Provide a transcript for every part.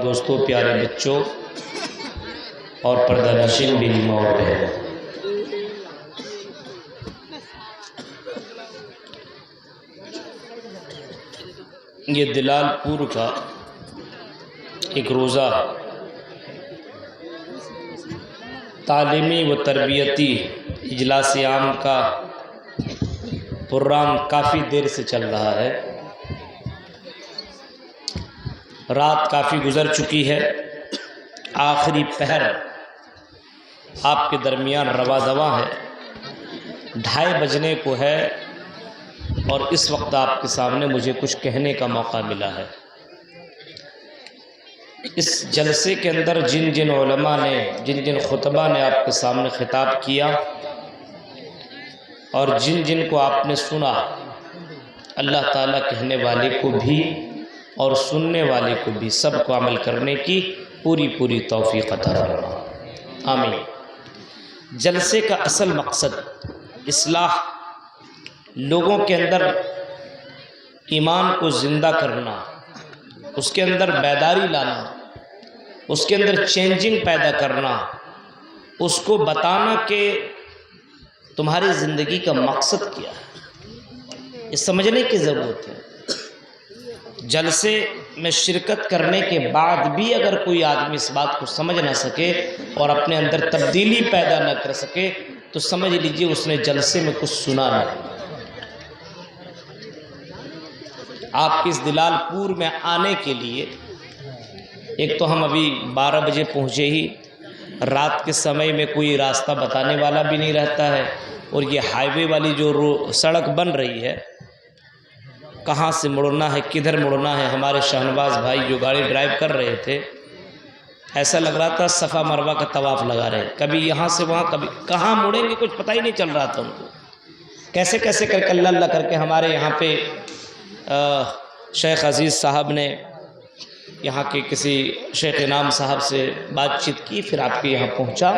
دوستوں، پیارے بچوں اور پردہ نشین بیوی ماں اور بہنوں، یہ دلال پور کا ایک روزہ تعلیمی و تربیتی اجلاس عام کا پروگرام کافی دیر سے چل رہا ہے۔ رات کافی گزر چکی ہے، آخری پہر آپ کے درمیان رواں دواں ہے، 2:30 بجنے کو ہے اور اس وقت آپ کے سامنے مجھے کچھ کہنے کا موقع ملا ہے۔ اس جلسے کے اندر جن جن علماء نے، جن جن خطبہ نے آپ کے سامنے خطاب کیا اور جن جن کو آپ نے سنا، اللہ تعالیٰ کہنے والے کو بھی اور سننے والے کو بھی سب کو عمل کرنے کی پوری توفیق عطا فرما، آمین۔ جلسے کا اصل مقصد اصلاح، لوگوں کے اندر ایمان کو زندہ کرنا، اس کے اندر بیداری لانا، اس کے اندر چینجنگ پیدا کرنا، اس کو بتانا کہ تمہاری زندگی کا مقصد کیا ہے، یہ سمجھنے کی ضرورت ہے۔ جلسے میں شرکت کرنے کے بعد بھی اگر کوئی آدمی اس بات کو سمجھ نہ سکے اور اپنے اندر تبدیلی پیدا نہ کر سکے تو سمجھ لیجئے اس نے جلسے میں کچھ سنا نہیں۔ آپ کے اس دلال پور میں آنے کے لیے ایک تو ہم ابھی 12 بجے پہنچے ہی، رات کے سمے میں کوئی راستہ بتانے والا بھی نہیں رہتا ہے، اور یہ ہائی وے والی جو سڑک بن رہی ہے، کہاں سے مڑنا ہے، کدھر مڑنا ہے۔ ہمارے شہنواز بھائی جو گاڑی ڈرائیو کر رہے تھے، ایسا لگ رہا تھا صفا مروہ کا طواف لگا رہے، کبھی یہاں سے وہاں، کبھی کہاں مڑیں گے کچھ پتہ ہی نہیں چل رہا تھا ان کو۔ کیسے کیسے کر کے اللہ کر کے ہمارے یہاں پہ شیخ عزیز صاحب نے یہاں کے کسی شیخ انعام صاحب سے بات چیت کی، پھر آپ کے یہاں پہنچا۔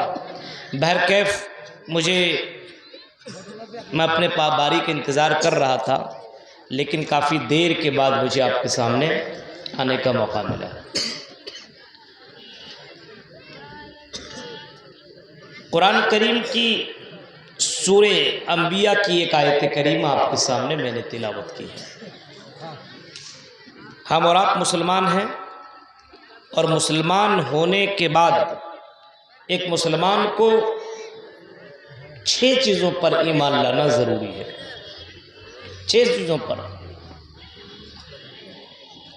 بہرکیف میں اپنے باری کا انتظار کر رہا تھا، لیکن کافی دیر کے بعد مجھے آپ کے سامنے آنے کا موقع ملا۔ قرآن کریم کی سورہ انبیاء کی ایک آیت کریمہ آپ کے سامنے میں نے تلاوت کی ہے۔ ہم اور آپ مسلمان ہیں، اور مسلمان ہونے کے بعد ایک مسلمان کو 6 چیزوں پر ایمان لانا ضروری ہے۔ 6 چیزوں پر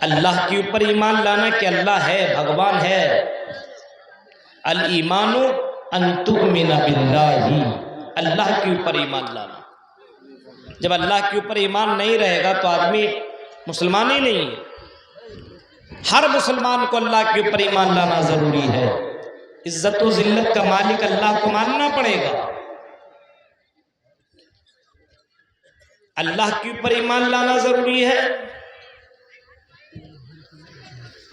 اللہ کے اوپر ایمان لانا کہ اللہ ہے، بھگوان ہے۔ الایمان ان تؤمن باللہ، اللہ کے اوپر ایمان لانا۔ جب اللہ کے اوپر ایمان نہیں رہے گا تو آدمی مسلمان ہی نہیں ہے۔ ہر مسلمان کو اللہ کے اوپر ایمان لانا ضروری ہے۔ عزت و ذلت کا مالک اللہ کو ماننا پڑے گا۔ اللہ کے اوپر ایمان لانا ضروری ہے۔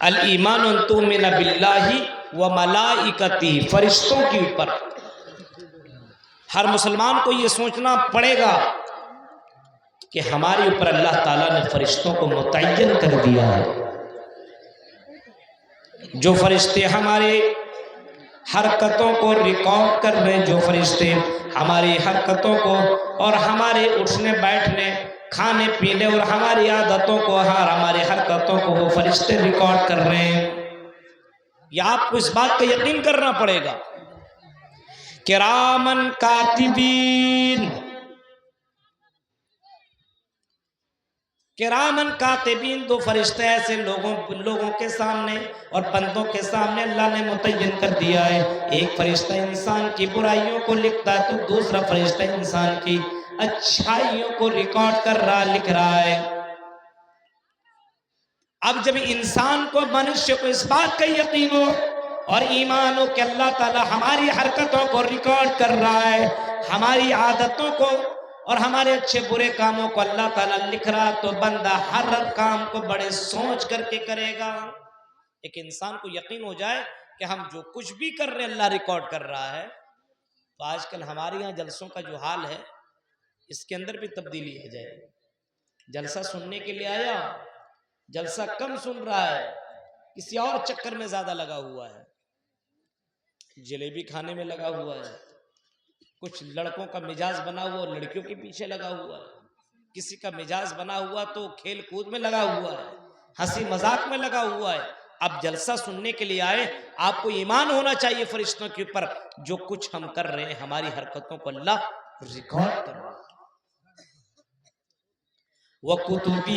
الایمان ان تؤمن باللہ و ملائکتہ، فرشتوں کے اوپر ہر مسلمان کو یہ سوچنا پڑے گا کہ ہمارے اوپر اللہ تعالیٰ نے فرشتوں کو متعین کر دیا ہے۔ جو فرشتے ہمارے حرکتوں کو ریکارڈ کر رہے ہیں، جو فرشتے ہماری حرکتوں کو اور ہمارے اٹھنے بیٹھنے، کھانے پینے اور ہماری عادتوں کو، ہماری حرکتوں کو وہ فرشتے ریکارڈ کر رہے ہیں، یہ آپ کو اس بات کا یقین کرنا پڑے گا۔ کرامن کاتبین، کرامن کاتبین، 2 فرشتے ایسے لوگوں کے سامنے اور بندوں کے سامنے اللہ نے متعین کر دیا ہے۔ ایک فرشتہ انسان کی برائیوں کو لکھتا ہے تو دوسرا فرشتہ انسان کی اچھائیوں کو ریکارڈ کر رہا، لکھ رہا ہے۔ اب جب انسان کو، منشیہ کو اس بات کا یقین ہو اور ایمان ہو کہ اللہ تعالی ہماری حرکتوں کو ریکارڈ کر رہا ہے، ہماری عادتوں کو اور ہمارے اچھے برے کاموں کو اللہ تعالیٰ لکھ رہا، تو بندہ ہر کام کو بڑے سوچ کر کے کرے گا۔ ایک انسان کو یقین ہو جائے کہ ہم جو کچھ بھی کر رہے ہیں اللہ ریکارڈ کر رہا ہے۔ تو آج کل ہمارے یہاں جلسوں کا جو حال ہے، اس کے اندر بھی تبدیلی آ جائے۔ جلسہ سننے کے لیے آیا، جلسہ کم سن رہا ہے، کسی اور چکر میں زیادہ لگا ہوا ہے، جلیبی کھانے میں لگا ہوا ہے، کچھ لڑکوں کا مزاج بنا ہوا لڑکیوں کے پیچھے لگا ہوا ہے، کسی کا مزاج بنا ہوا تو کھیل کود میں لگا ہوا ہے، ہنسی مذاق میں لگا ہوا ہے۔ اب جلسہ سننے کے لیے آئے، آپ کو ایمان ہونا چاہیے فرشتوں کے اوپر، جو کچھ ہم کر رہے ہیں ہماری حرکتوں کو اللہ ریکارڈ کر رہا ہے۔ وَكُتُبِهِ،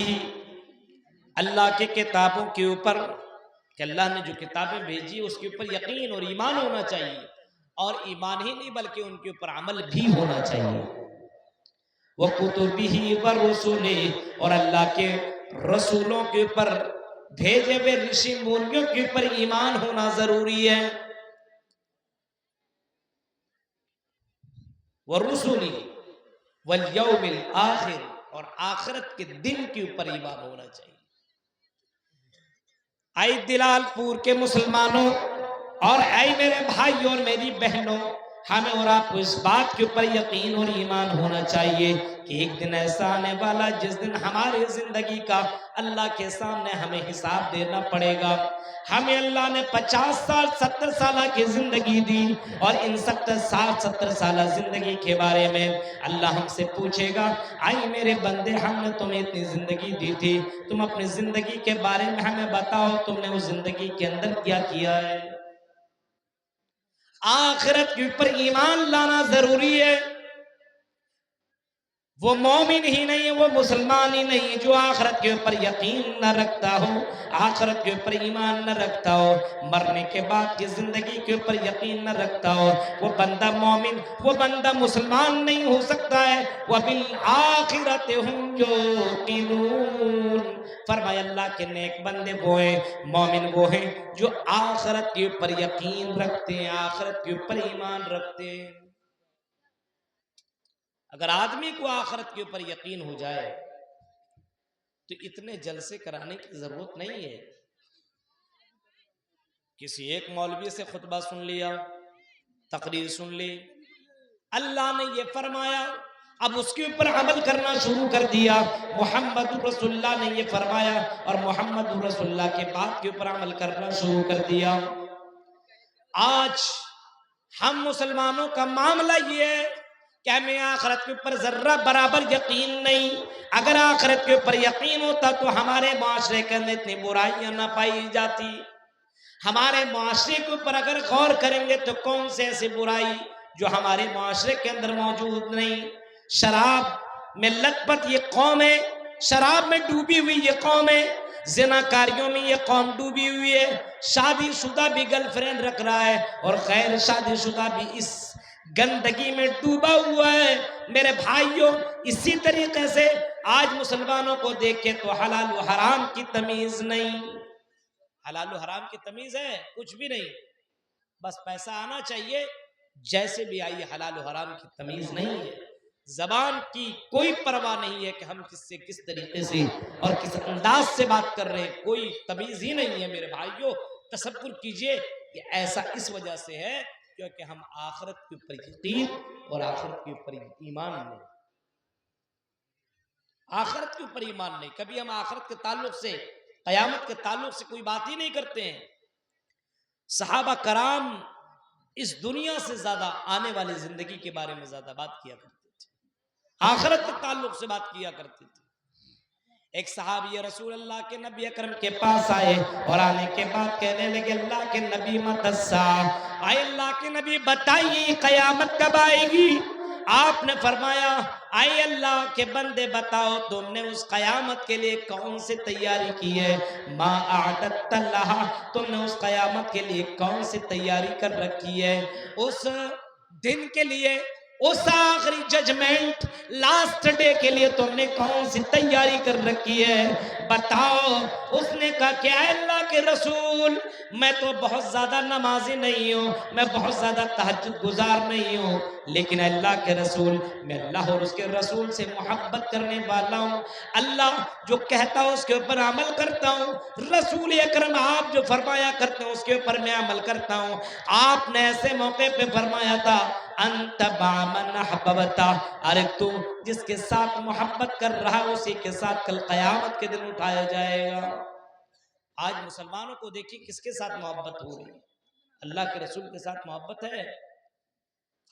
اللہ کے کتابوں کے اوپر، کہ اللہ نے جو کتابیں بھیجی اس کے اوپر یقین اور ایمان ہونا چاہیے، اور ایمان ہی نہیں بلکہ ان کے اوپر عمل بھی ہونا چاہیے۔ وَكُتُبِهِ وَرُسُلِهِ، اور اللہ کے رسولوں کے اوپر، بھیجے ہوئے رشی مونیوں کے اوپر ایمان ہونا ضروری ہے۔ وَرُسُلِهِ وَالْيَوْمِ الْآخِرِ، اور آخرت کے دن کے اوپر ایمان ہونا چاہیے۔ اے دلال پور کے مسلمانوں، اور اے میرے بھائی اور میری بہنوں، ہمیں اور آپ کو اس بات کے اوپر یقین اور ایمان ہونا چاہیے کہ ایک دن ایسا آنے والا جس دن ہماری زندگی کا اللہ کے سامنے ہمیں حساب دینا پڑے گا۔ ہمیں اللہ نے 50 سال 70 سالہ کی زندگی دی، اور ان 70 سالہ زندگی کے بارے میں اللہ ہم سے پوچھے گا، آئی میرے بندے ہم نے تمہیں اتنی زندگی دی تھی، تم اپنی زندگی کے بارے میں ہمیں بتاؤ تم نے اس زندگی کے اندر کیا کیا ہے۔ آخرت کے اوپر ایمان لانا ضروری ہے۔ وہ مومن ہی نہیں ہے، وہ مسلمان ہی نہیں ہے جو آخرت کے اوپر یقین نہ رکھتا ہو، آخرت کے اوپر ایمان نہ رکھتا ہو، مرنے کے بعد کی زندگی کے اوپر یقین نہ رکھتا ہو، وہ بندہ مومن، وہ بندہ مسلمان نہیں ہو سکتا ہے۔ وَبِالْآخِرَةِ هُمْ يُوقِنُونَ، فرمایا اللہ کے نیک بندے وہ ہیں، مومن وہ ہیں جو آخرت کے اوپر یقین رکھتے ہیں، آخرت کے اوپر ایمان رکھتے ہیں۔ اگر آدمی کو آخرت کے اوپر یقین ہو جائے تو اتنے جلسے کرانے کی ضرورت نہیں ہے۔ کسی ایک مولوی سے خطبہ سن لیا، تقریر سن لی، اللہ نے یہ فرمایا، اب اس کے اوپر عمل کرنا شروع کر دیا۔ محمد رسول اللہ نے یہ فرمایا، اور محمد رسول اللہ کے بات کے اوپر عمل کرنا شروع کر دیا۔ آج ہم مسلمانوں کا معاملہ یہ ہے کہ ہمیں آخرت کے اوپر ذرہ برابر یقین نہیں۔ اگر آخرت کے اوپر یقین ہوتا تو ہمارے معاشرے کے اندر اتنی برائیاں نہ پائی جاتی۔ ہمارے معاشرے کے اوپر اگر غور کریں گے تو کون سے ایسی برائی جو ہمارے معاشرے کے اندر موجود نہیں۔ شراب میں لت پت یہ قوم ہے، شراب میں ڈوبی ہوئی یہ قوم ہے، زناکاریوں میں یہ قوم ڈوبی ہوئی ہے، شادی شدہ بھی گرل فرینڈ رکھ رہا ہے اور غیر شادی شدہ بھی اس گندگی میں ڈوبا ہوا ہے۔ میرے بھائیوں، اسی طریقے سے آج مسلمانوں کو دیکھیں تو حلال و حرام کی تمیز نہیں۔ حلال و حرام کی تمیز ہے کچھ بھی نہیں، بس پیسہ آنا چاہیے، جیسے بھی آئیے، حلال و حرام کی تمیز نہیں ہے۔ زبان کی کوئی پرواہ نہیں ہے کہ ہم کس سے کس طریقے سے اور کس انداز سے بات کر رہے ہیں، کوئی تمیز ہی نہیں ہے۔ میرے بھائیوں، تصور کیجئے کہ ایسا اس وجہ سے ہے کیونکہ ہم آخرت کے اوپر یقین اور آخرت کے اوپر ایمان نہیں، آخرت کے اوپر ایمان نہیں۔ کبھی ہم آخرت کے تعلق سے، قیامت کے تعلق سے کوئی بات ہی نہیں کرتے ہیں۔ صحابہ کرام اس دنیا سے زیادہ آنے والی زندگی کے بارے میں زیادہ بات کیا کرتے تھے، آخرت کے تعلق سے بات کیا کرتے تھے۔ ایک صحابی رسول اللہ کے نبی اکرم کے پاس آئے اور آنے کے بعد کہنے لگے، اللہ کے نبی متسا، اے اللہ کے نبی بتائیے قیامت کب آئے گی؟ آپ نے فرمایا، اے اللہ کے بندے بتاؤ تم نے اس قیامت کے لیے کون سی تیاری کی ہے؟ ما اعددت لہا، تم نے اس قیامت کے لیے کون سی تیاری کر رکھی ہے؟ اس دن کے لیے، اس آخری ججمنٹ، لاسٹ ڈے کے لیے تم نے کون سی تیاری کر رکھی ہے؟ بتاؤ۔ اس نے کہا کہ اے اللہ کے رسول، میں تو بہت زیادہ نمازی نہیں ہوں، میں بہت زیادہ تہجد گزار نہیں ہوں، لیکن اللہ کے رسول، میں اللہ اور اس کے رسول سے محبت کرنے والا ہوں، اللہ جو کہتا ہوں اس کے اوپر عمل کرتا ہوں، رسول اکرم آپ جو فرمایا کرتے ہیں اس کے اوپر میں عمل کرتا ہوں۔ آپ نے ایسے موقع پہ فرمایا تھا، انت بعمن احببتا، ارے تو جس کے ساتھ محبت کر رہا اسی کے ساتھ کل قیامت کے دن اٹھایا جائے گا۔ آج مسلمانوں کو دیکھیے کس کے ساتھ محبت ہو رہی ہے؟ اللہ کے رسول کے ساتھ محبت ہے؟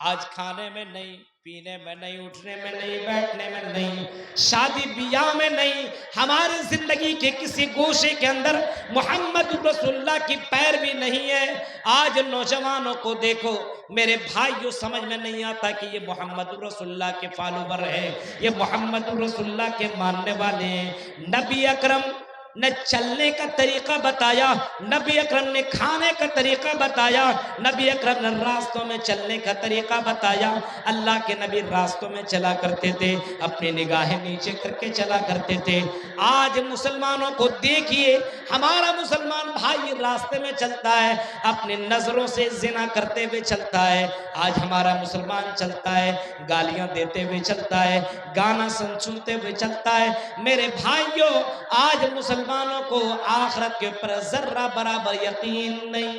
آج کھانے میں نہیں، پینے میں نہیں، اٹھنے میں نہیں، بیٹھنے میں نہیں، شادی بیاہ میں نہیں، ہماری زندگی کے کسی گوشے کے اندر محمد رسول اللہ کی پیروی نہیں ہے۔ آج نوجوانوں کو دیکھو میرے بھائیوں، سمجھ میں نہیں آتا کہ یہ محمد رسول اللہ کے فالوور ہیں، یہ محمد رسول اللہ کے ماننے والے ہیں۔ نبی اکرم نے چلنے کا طریقہ بتایا، نبی اکرم نے کھانے کا طریقہ بتایا، نبی اکرم نے راستوں میں چلنے کا طریقہ بتایا۔ اللہ کے نبی راستوں میں چلا کرتے تھے، اپنی نگاہیں نیچے کر کے چلا کرتے تھے۔ آج مسلمانوں کو دیکھیے، ہمارا مسلمان بھائی راستے میں چلتا ہے، اپنی نظروں سے زنا کرتے ہوئے چلتا ہے۔ آج ہمارا مسلمان چلتا ہے، گالیاں دیتے ہوئے چلتا ہے، گانا سنتے ہوئے چلتا ہے۔ میرے بھائیوں، آج مسلمانوں کو آخرت کے اوپر ذرہ برابر یقین نہیں۔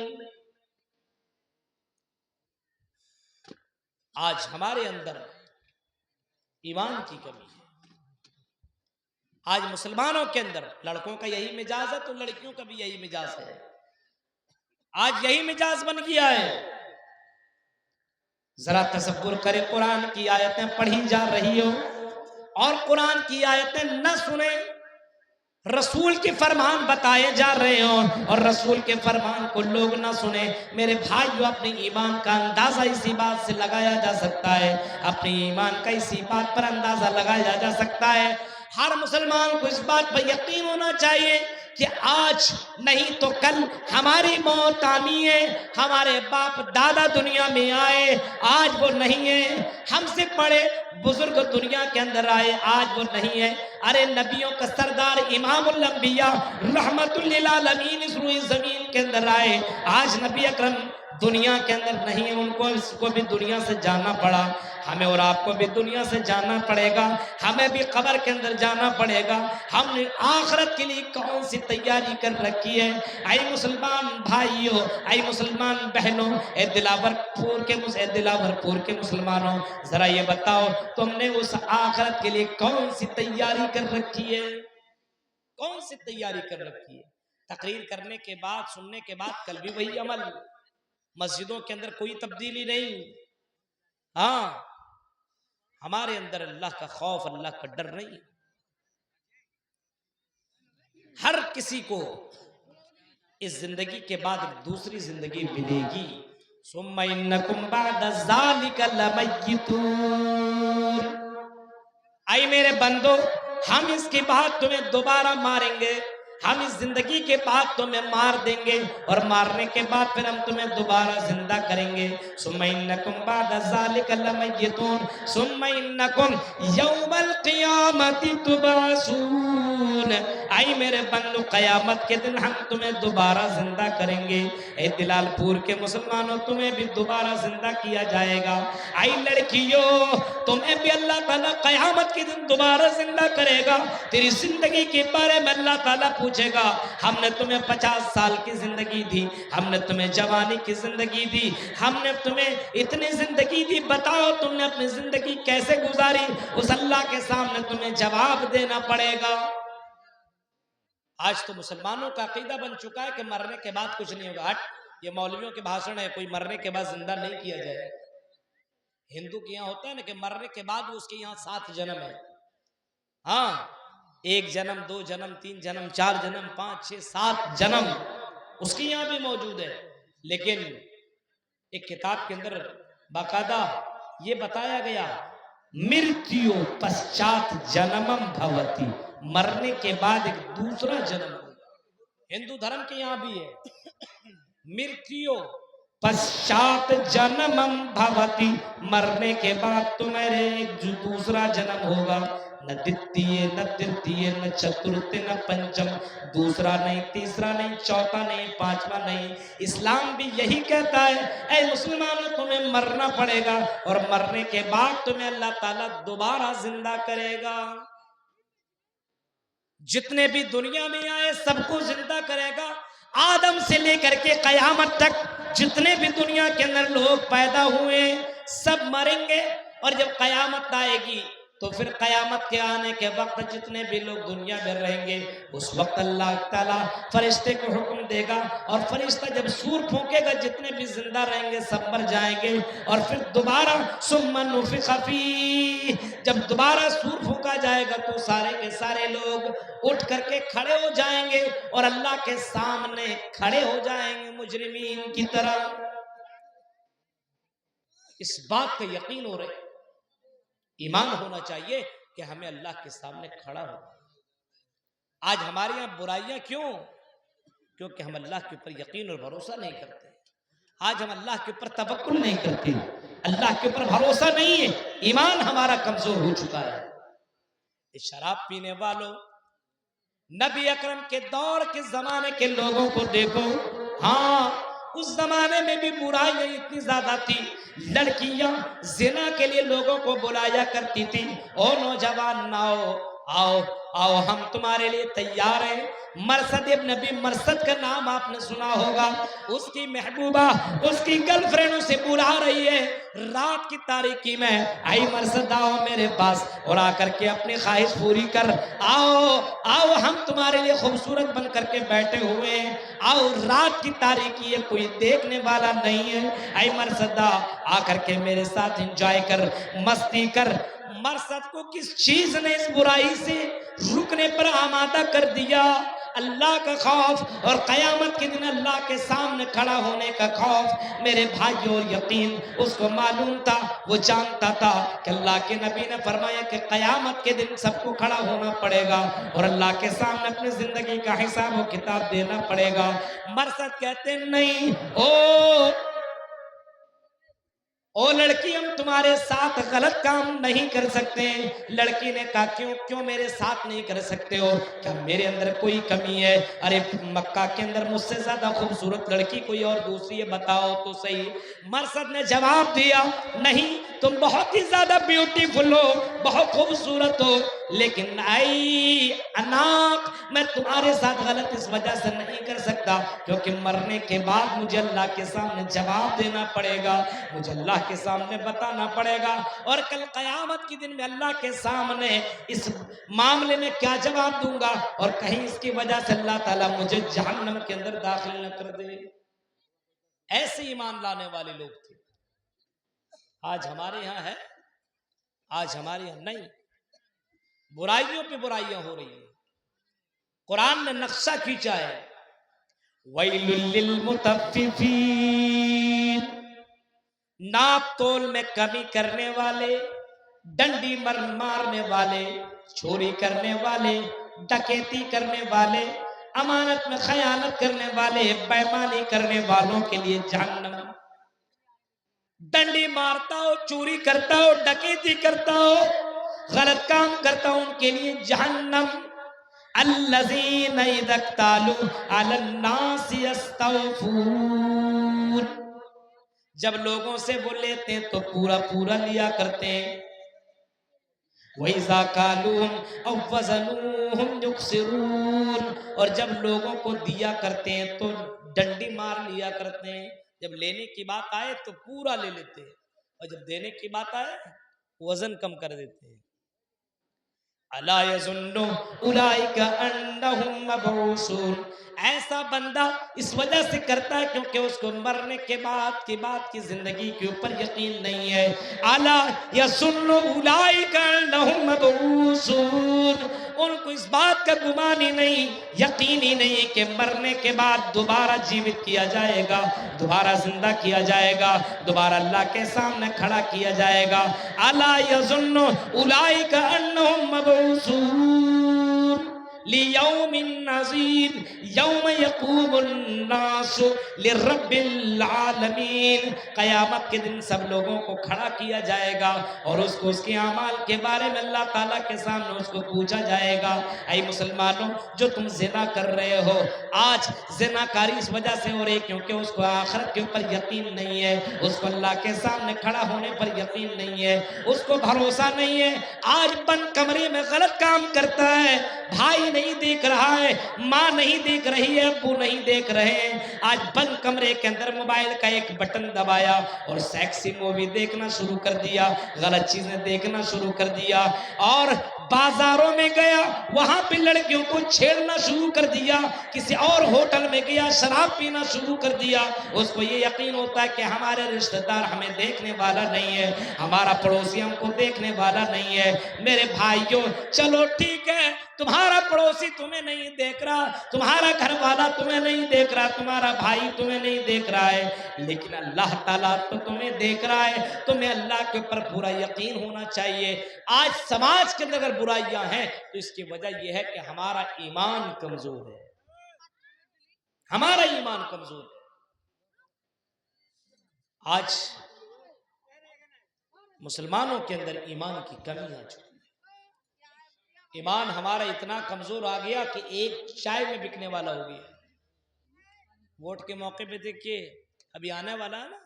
آج ہمارے اندر ایمان کی کمی ہے۔ آج مسلمانوں کے اندر لڑکوں کا یہی مزاج ہے تو لڑکیوں کا بھی یہی مزاج ہے۔ آج یہی مزاج بن گیا ہے۔ ذرا تصور کرے، قرآن کی آیتیں پڑھی جا رہی ہو اور قرآن کی آیتیں نہ سنیں، رسول کے فرمان بتائے جا رہے ہوں اور رسول کے فرمان کو لوگ نہ سنیں۔ میرے بھائیو، اپنی ایمان کا اندازہ اسی بات سے لگایا جا سکتا ہے، اپنی ایمان کا اسی بات پر اندازہ لگایا جا سکتا ہے۔ ہر مسلمان کو اس بات پر یقین ہونا چاہیے کہ آج نہیں تو کل ہماری موت آنی ہے۔ ہمارے باپ دادا دنیا میں آئے، آج وہ نہیں ہے۔ ہم سے بڑے بزرگ دنیا کے اندر آئے، آج وہ نہیں ہے۔ ارے نبیوں کا سردار امام الانبیاء رحمت للعالمین اس روئے زمین کے اندر آئے، آج نبی اکرم دنیا کے اندر نہیں ہے، ان کو اس کو بھی دنیا سے جانا پڑا۔ ہمیں اور آپ کو بھی دنیا سے جانا پڑے گا، ہمیں بھی قبر کے اندر جانا پڑے گا۔ ہم نے آخرت کے لیے کون سی تیاری کر رکھی ہے؟ اے مسلمان بھائیوں، اے مسلمان بہنوں، اے دلاور پور کے مسلمانوں، ذرا یہ بتاؤ تم نے اس آخرت کے لیے کون سی تیاری کر رکھی ہے؟ کون سی تیاری کر رکھی ہے؟ تقریر کرنے کے بعد، سننے کے بعد کل بھی وہی عمل، مسجدوں کے اندر کوئی تبدیلی نہیں۔ ہاں، ہمارے اندر اللہ کا خوف، اللہ کا ڈر نہیں۔ ہر کسی کو اس زندگی کے بعد ایک دوسری زندگی ملے گی۔ ثم انکم بعد ذالک لمیتون۔ اے میرے بندو، ہم اس کے بعد تمہیں دوبارہ ماریں گے، ہم اس زندگی کے بعد تمہیں مار دیں گے اور مارنے کے بعد پھر ہم تمہیں دوبارہ زندہ کریں گے۔ ثم انکم بعد ذالک لمیتون ثم انکم یوم القیامت تبعثون۔ اے میرے بندو، قیامت کے دن ہم تمہیں دوبارہ زندہ کریں گے۔ اے دلال پور کے مسلمانوں، تمہیں بھی دوبارہ زندہ کیا جائے گا۔ اے لڑکیوں، تمہیں بھی اللہ تعالیٰ قیامت کے دن دوبارہ زندہ کرے گا۔ تیری زندگی کے بارے میں اللہ تعالیٰ پوچھے گا، ہم نے تمہیں 50 سال کی زندگی دی، ہم نے تمہیں جوانی کی زندگی دی، ہم نے تمہیں اتنی زندگی دی، بتاؤ تم نے اپنی زندگی کیسے گزاری؟ اس اللہ کے سامنے تمہیں جواب دینا پڑے گا۔ آج تو مسلمانوں کا عقیدہ بن چکا ہے کہ مرنے کے بعد کچھ نہیں ہوگا۔ ہٹ، یہ مولویوں کے بھاشن ہے، کوئی مرنے کے بعد زندہ نہیں کیا جائے۔ ہندو کے یہاں ہوتا ہے نا کہ مرنے کے بعد اس کے یہاں 7 جنم ہے۔ ہاں، 1 جنم، 2 جنم، 3 جنم، 4 جنم، 5 6 7 جنم اس کے یہاں بھی موجود ہے۔ لیکن ایک کتاب کے اندر باقاعدہ یہ بتایا گیا، مرتیو پشچات جنمم بھوتی، مرنے کے بعد ایک دوسرا جنم ہوگا۔ ہندو دھرم کے یہاں بھی ہے، مرتیو پشچات جنمم بھوتی، مرنے کے بعد تمہارے ایک دوسرا جنم ہوگا۔ نہ دتیے نہ ترتیے نہ چترتے نہ پنچم، دوسرا نہیں، تیسرا نہیں، چوتھا نہیں، پانچواں نہیں۔ اسلام بھی یہی کہتا ہے، اے مسلمانوں تمہیں مرنا پڑے گا اور مرنے کے بعد تمہیں اللہ تعالیٰ دوبارہ زندہ کرے گا۔ جتنے بھی دنیا میں آئے سب کو زندہ کرے گا، آدم سے لے کر کے قیامت تک جتنے بھی دنیا کے اندر لوگ پیدا ہوئے سب مریں گے، اور جب قیامت آئے گی تو پھر قیامت کے آنے کے وقت جتنے بھی لوگ دنیا میں رہیں گے اس وقت اللہ تعالیٰ فرشتے کو حکم دے گا اور فرشتہ جب سور پھونکے گا جتنے بھی زندہ رہیں گے سب مر جائیں گے اور پھر دوبارہ ثم نفخ فیہ جب دوبارہ سور پھونکا جائے گا تو سارے کے سارے لوگ اٹھ کر کے کھڑے ہو جائیں گے اور اللہ کے سامنے کھڑے ہو جائیں گے مجرمین کی طرح۔ اس بات کا یقین ہو رہے ایمان ہونا چاہیے کہ ہمیں اللہ کے سامنے کھڑا ہو۔ آج ہمارے یہاں برائیاں کیوں؟ کیونکہ ہم اللہ کے اوپر یقین اور بھروسہ نہیں کرتے۔ آج ہم اللہ کے اوپر توکل نہیں کرتے، اللہ کے اوپر بھروسہ نہیں ہے، ایمان ہمارا کمزور ہو چکا ہے۔ اس شراب پینے والوں، نبی اکرم کے دور کے زمانے کے لوگوں کو دیکھو، ہاں اس زمانے میں بھی برائیاں اتنی زیادہ تھی، لڑکیاں زنا کے لیے لوگوں کو بلایا کرتی تھی، او نوجوان ناؤ آؤ آؤ ہم تمہارے لیے تیار ہیں۔ مرثد ابن نبی مرثد کا نام آپ نے سنا ہوگا، اس کی محبوبہ اس کی گرل فرینڈ اسے بلا رہی ہے رات کی تاریکی میں، آئی مرثد آؤ میرے پاس اور آ کر کے اپنی خواہش پوری کر، آؤ آؤ ہم تمہارے لیے خوبصورت بن کر کے بیٹھے ہوئے ہیں، آؤ رات کی تاریکی ہے کوئی دیکھنے والا نہیں ہے، آئی مرثد آ کر کے میرے ساتھ انجوائے کر، مستی کر۔ مرثد کو کس چیز نے اس برائی سے رکنے پر آمادہ کر دیا؟ اللہ کا خوف اور قیامت کے دن اللہ کے سامنے کھڑا ہونے کا خوف۔ میرے بھائیوں اور یقین اس کو معلوم تھا، وہ جانتا تھا کہ اللہ کے نبی نے فرمایا کہ قیامت کے دن سب کو کھڑا ہونا پڑے گا اور اللہ کے سامنے اپنی زندگی کا حساب و کتاب دینا پڑے گا۔ مرثد کہتے نہیں، او لڑکی ہم تمہارے ساتھ غلط کام نہیں کر سکتے۔ لڑکی نے کہا کیوں میرے ساتھ نہیں کر سکتے ہو؟ کیا میرے اندر کوئی کمی ہے؟ ارے مکہ کے اندر مجھ سے زیادہ خوبصورت لڑکی کوئی اور دوسری ہے بتاؤ تو صحیح۔ مرثد نے جواب دیا نہیں، تم بہت ہی زیادہ بیوٹیفل ہو، بہت خوبصورت ہو، لیکن ائی اناق میں تمہارے ساتھ غلط اس وجہ سے نہیں کر سکتا کیونکہ مرنے کے بعد مجھے اللہ کے سامنے جواب دینا پڑے گا، مجھے اللہ کے سامنے بتانا پڑے گا، اور کل قیامت کی دن میں اللہ کے سامنے اس معاملے میں کیا جواب دوں گا، اور کہیں اس کی وجہ سے اللہ تعالیٰ مجھے جہنم کے اندر داخل نہ کر دے۔ ایسے ایمان لانے والے لوگ تھے۔ آج ہمارے یہاں ہے، آج ہمارے یہاں نہیں، برائیوں پہ برائیاں ہو رہی ہیں۔ قرآن نے نقشہ کھینچا ہے، وَيْلٌ لِّلْمُطَفِّفِينَ، ناپ تول میں کمی کرنے والے، ڈنڈی مارنے والے، چوری کرنے والے، ڈکیتی کرنے والے، امانت میں خیانت کرنے والے، بے ایمانی کرنے والوں کے لیے جہنم۔ ڈنڈی مارتا ہو، چوری کرتا ہو، ڈکیتی کرتا ہو، غلط کام کرتا ہو، ان کے لیے جہنم۔ الذین اذا اکتالوا علی الناس یستوفون، جب لوگوں سے وہ لیتے ہیں تو پورا پورا لیا کرتے ہیں۔ وَإِذَا كَالُوهُمْ أَوْ وَزَنُوهُمْ يُخْسِرُونَ، اور جب لوگوں کو دیا کرتے ہیں تو ڈنڈی مار لیا کرتے ہیں۔ جب لینے کی بات آئے تو پورا لے لیتے ہیں، اور جب دینے کی بات آئے وزن کم کر دیتے ہیں۔ اَلَا يَظُنُّ أُولَئِكَ أَنَّهُمْ مَبْعُوثُونَ، ایسا بندہ اس وجہ سے کرتا ہے کیونکہ اس کو مرنے کے بعد کی زندگی کے اوپر یقین نہیں ہے۔ اَلَا يَظُنُّ أُولَئِكَ أَنَّهُمْ مَبْعُوثُونَ، ان کو اس بات کا گمان ہی نہیں، یقین ہی نہیں کہ مرنے کے بعد دوبارہ جیوت کیا جائے گا، دوبارہ زندہ کیا جائے گا، دوبارہ اللہ کے سامنے کھڑا کیا جائے گا۔ اَلَا يَظُنُّ أُولَئِكَ أَنَّهُمْ مَبْعُوثُونَ لِيَوْمٍ عَظِيمٍ يَوْمَ يَقُومُ النَّاسُ لِرَبِّ الْعَالَمِينَ، قیامت کے دن سب لوگوں کو کھڑا کیا جائے گا اور اس کو اس کے اعمال کے بارے میں اللہ تعالیٰ کے سامنے اس کو پوچھا جائے گا۔ اے مسلمانوں، جو تم زنا کر رہے ہو، آج زنا کاری اس وجہ سے ہو رہی کیونکہ اس کو آخرت کے اوپر یقین نہیں ہے، اس کو اللہ کے سامنے کھڑا ہونے پر یقین نہیں ہے، اس کو بھروسہ نہیں ہے۔ آج بند کمرے میں غلط کام کرتا ہے، بھائی نہیں دیکھ رہا ہے، ماں نہیں دیکھ رہی ہے، ابو نہیں دیکھ رہے ہیں، آج بند کمرے کے اندر موبائل کا ایک بٹن دبایا اور سیکسی مووی دیکھنا شروع کر دیا، غلط چیزیں دیکھنا شروع کر دیا، اور بازاروں میں گیا وہاں پہ لڑکیوں کو چھیڑنا شروع کر دیا، کسی اور ہوٹل میں گیا شراب پینا شروع کر دیا۔ اس کو یہ یقین ہوتا ہے کہ ہمارے رشتہ دار ہمیں دیکھنے والا نہیں ہے، ہمارا پڑوسی ہم کو دیکھنے والا نہیں ہے۔ میرے بھائیوں چلو ٹھیک ہے، تمہارا پڑوسی تمہیں نہیں دیکھ رہا، تمہارا گھر والا تمہیں نہیں دیکھ رہا، تمہارا بھائی تمہیں نہیں دیکھ رہا ہے، لیکن اللہ تعالیٰ تو تمہیں دیکھ رہا ہے۔ تمہیں اللہ کے اوپر پورا یقین ہونا چاہیے۔ آج سماج کے اندر اگر برائیاں ہیں تو اس کی وجہ یہ ہے کہ ہمارا ایمان کمزور ہے، ہمارا ایمان کمزور ہے۔ آج مسلمانوں کے اندر ایمان کی کمی آ چکی ہے، ایمان ہمارا اتنا کمزور آ گیا کہ ایک چائے میں بکنے والا ہو گیا۔ ووٹ کے موقع پہ دیکھیے ابھی آنے والا ہے نا،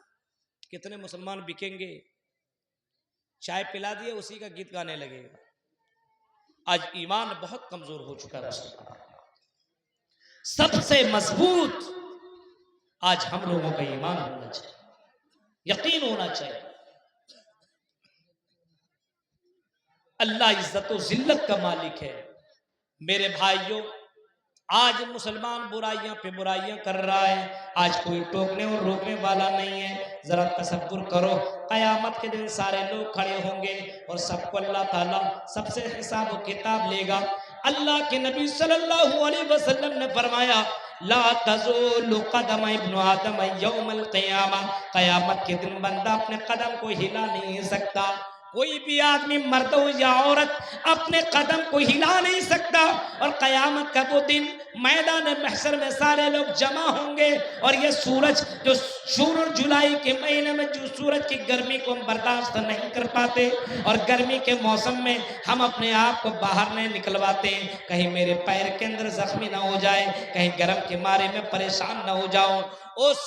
کتنے مسلمان بکیں گے، چائے پلا دیے اسی کا گیت گانے لگے گا۔ آج ایمان بہت کمزور ہو چکا ہے مسلمان۔ سب سے مضبوط آج ہم لوگوں کا ایمان ہونا چاہیے، یقین ہونا چاہیے۔ اللہ عزت و ذلت کا مالک ہے۔ میرے بھائیوں آج مسلمان برائیاں پہ برائیاں کر رہا ہے، آج کوئی ٹوکنے اور روکنے والا نہیں ہے۔ ذرا تصور کرو قیامت کے دن سارے لوگ کھڑے ہوں گے اور سب کو اللہ تعالیٰ سب سے حساب و کتاب لے گا۔ اللہ کے نبی صلی اللہ علیہ وسلم نے فرمایا لا تزول قدم ابن آدم یوم القیامہ، قیامت کے دن بندہ اپنے قدم کو ہلا نہیں سکتا، کوئی بھی آدمی مرد ہو یا عورت اپنے قدم کو ہلا نہیں سکتا۔ اور قیامت کا وہ دن میدان محشر میں سارے لوگ جمع ہوں گے، اور یہ سورج جو جون جولائی کے مہینے میں جو سورج کی گرمی کو ہم برداشت نہیں کر پاتے، اور گرمی کے موسم میں ہم اپنے آپ کو باہر نہیں نکلواتے ہیں، کہیں میرے پیر کے اندر زخمی نہ ہو جائے، کہیں گرم کے مارے میں پریشان نہ ہو جاؤں۔ اس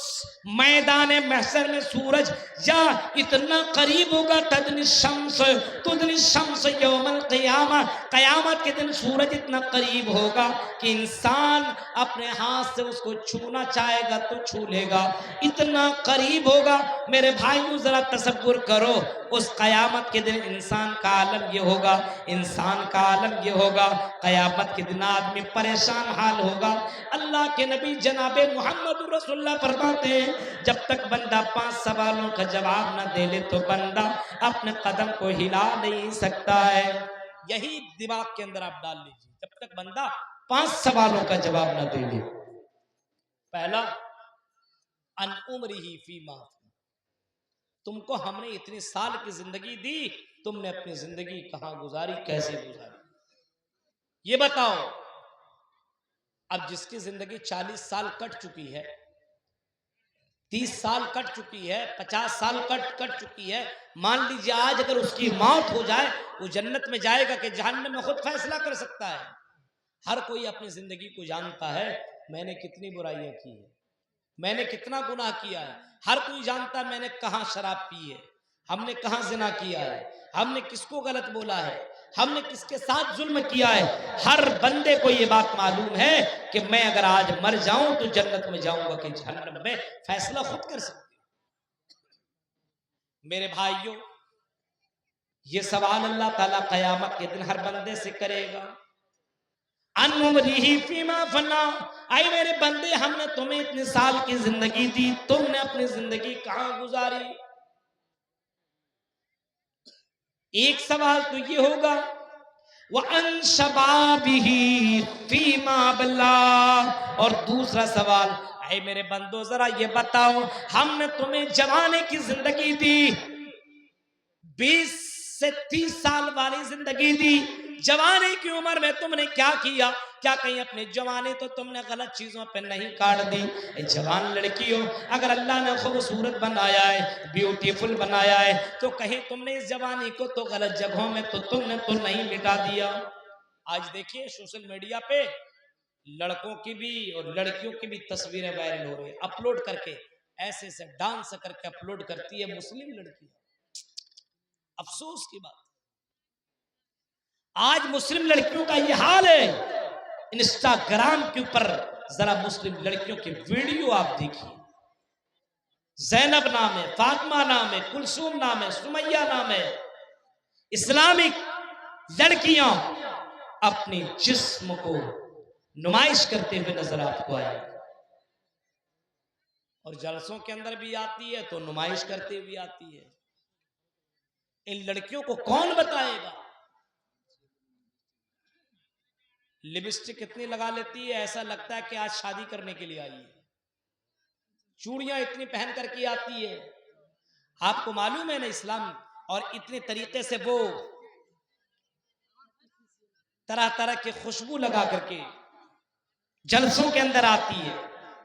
میدان محشر میں سورج یا اتنا قریب ہوگا تدنی الشمس یوم القیامہ، قیامت کے دن سورج اتنا قریب ہوگا کہ انسان اپنے ہاتھ سے اس کو چھونا چاہے گا تو چھو لے گا، اتنا قریب ہوگا۔ میرے بھائیوں ذرا تصور کرو اس قیامت کے دن انسان کا عالم یہ ہوگا، انسان کا عالم یہ ہوگا، قیامت کے دن آدمی پریشان حال ہوگا۔ اللہ کے نبی جناب محمد رسول اللہ فرماتے ہیں جب تک بندہ 5 سوالوں کا جواب نہ دے لے تو بندہ اپنے قدم کو ہلا نہیں سکتا ہے۔ یہی دماغ کے اندر آپ ڈال لیجیے، جب تک بندہ 5 سوالوں کا جواب نہ دے لے۔ پہلا ان عمرہ فیما، تم کو ہم نے اتنے سال کی زندگی دی، تم نے اپنی زندگی کہاں گزاری، کیسے گزاری، یہ بتاؤ۔ اب جس کی زندگی 40 سال کٹ چکی ہے، 30 سال کٹ چکی ہے، 50 سال کٹ چکی ہے، مان لیجیے آج اگر اس کی موت ہو جائے وہ جنت میں جائے گا کہ جہنم میں، خود فیصلہ کر سکتا ہے۔ ہر کوئی اپنی زندگی کو جانتا ہے میں نے کتنی برائیاں کی ہیں، میں نے کتنا گناہ کیا ہے، ہر کوئی جانتا ہے میں نے کہاں شراب پی ہے، ہم نے کہاں زنا کیا ہے، ہم نے کس کو غلط بولا ہے، ہم نے کس کے ساتھ ظلم کیا ہے۔ ہر بندے کو یہ بات معلوم ہے کہ میں اگر آج مر جاؤں تو جنت میں جاؤں گا کہ جہنم میں، فیصلہ خود کر سکتے۔ میرے بھائیوں یہ سوال اللہ تعالیٰ قیامت کے دن ہر بندے سے کرے گا۔ ان عمرہ فیما فنا، اے میرے بندے ہم نے تمہیں اتنے سال کی زندگی دی، تم نے اپنی زندگی کہاں گزاری؟ ایک سوال تو یہ ہوگا وَأَن شَبَابِهِ فِيمَا بَلَّا، اور دوسرا سوال اے میرے بندو ذرا یہ بتاؤ ہم نے تمہیں جوانے کی زندگی دی، 20 سے 30 سال والی زندگی دی، جوانے کی عمر میں تم نے کیا کیا؟ کیا کہیں اپنے جوانی تو تم نے غلط چیزوں پہ نہیں کاٹ دی؟ اے جوان لڑکیوں اگر اللہ نے خوبصورت بنایا ہے، بیوٹیفل بنایا ہے، تو کہیں تم نے اس جوانی کو تو غلط جگہوں میں تو تم نے تو نہیں مٹا دیا؟ آج دیکھیے سوشل میڈیا پہ لڑکوں کی بھی اور لڑکیوں کی بھی تصویریں وائرل ہو رہی ہیں، اپلوڈ کر کے ایسے ایسے ڈانس کر کے اپلوڈ کرتی ہے مسلم لڑکی۔ افسوس کی بات، آج مسلم لڑکیوں کا یہ حال ہے. انسٹاگرام کے اوپر ذرا مسلم لڑکیوں کی ویڈیو آپ دیکھیے. زینب نام ہے، فاطمہ نام ہے، کلثوم نام ہے، سمیہ نام ہے. اسلامک لڑکیاں اپنی جسم کو نمائش کرتے ہوئے نظر آپ کو آئے، اور جلسوں کے اندر بھی آتی ہے تو نمائش کرتے ہوئے آتی ہے. ان لڑکیوں کو کون بتائے گا؟ لپسٹک اتنی لگا لیتی ہے ایسا لگتا ہے کہ آج شادی کرنے کے لیے آئی ہے. چوڑیاں اتنی پہن کر کے آتی ہے. آپ کو معلوم ہے نا اسلام، اور اتنے طریقے سے وہ طرح طرح کی خوشبو لگا کر کے جلسوں کے اندر آتی ہے.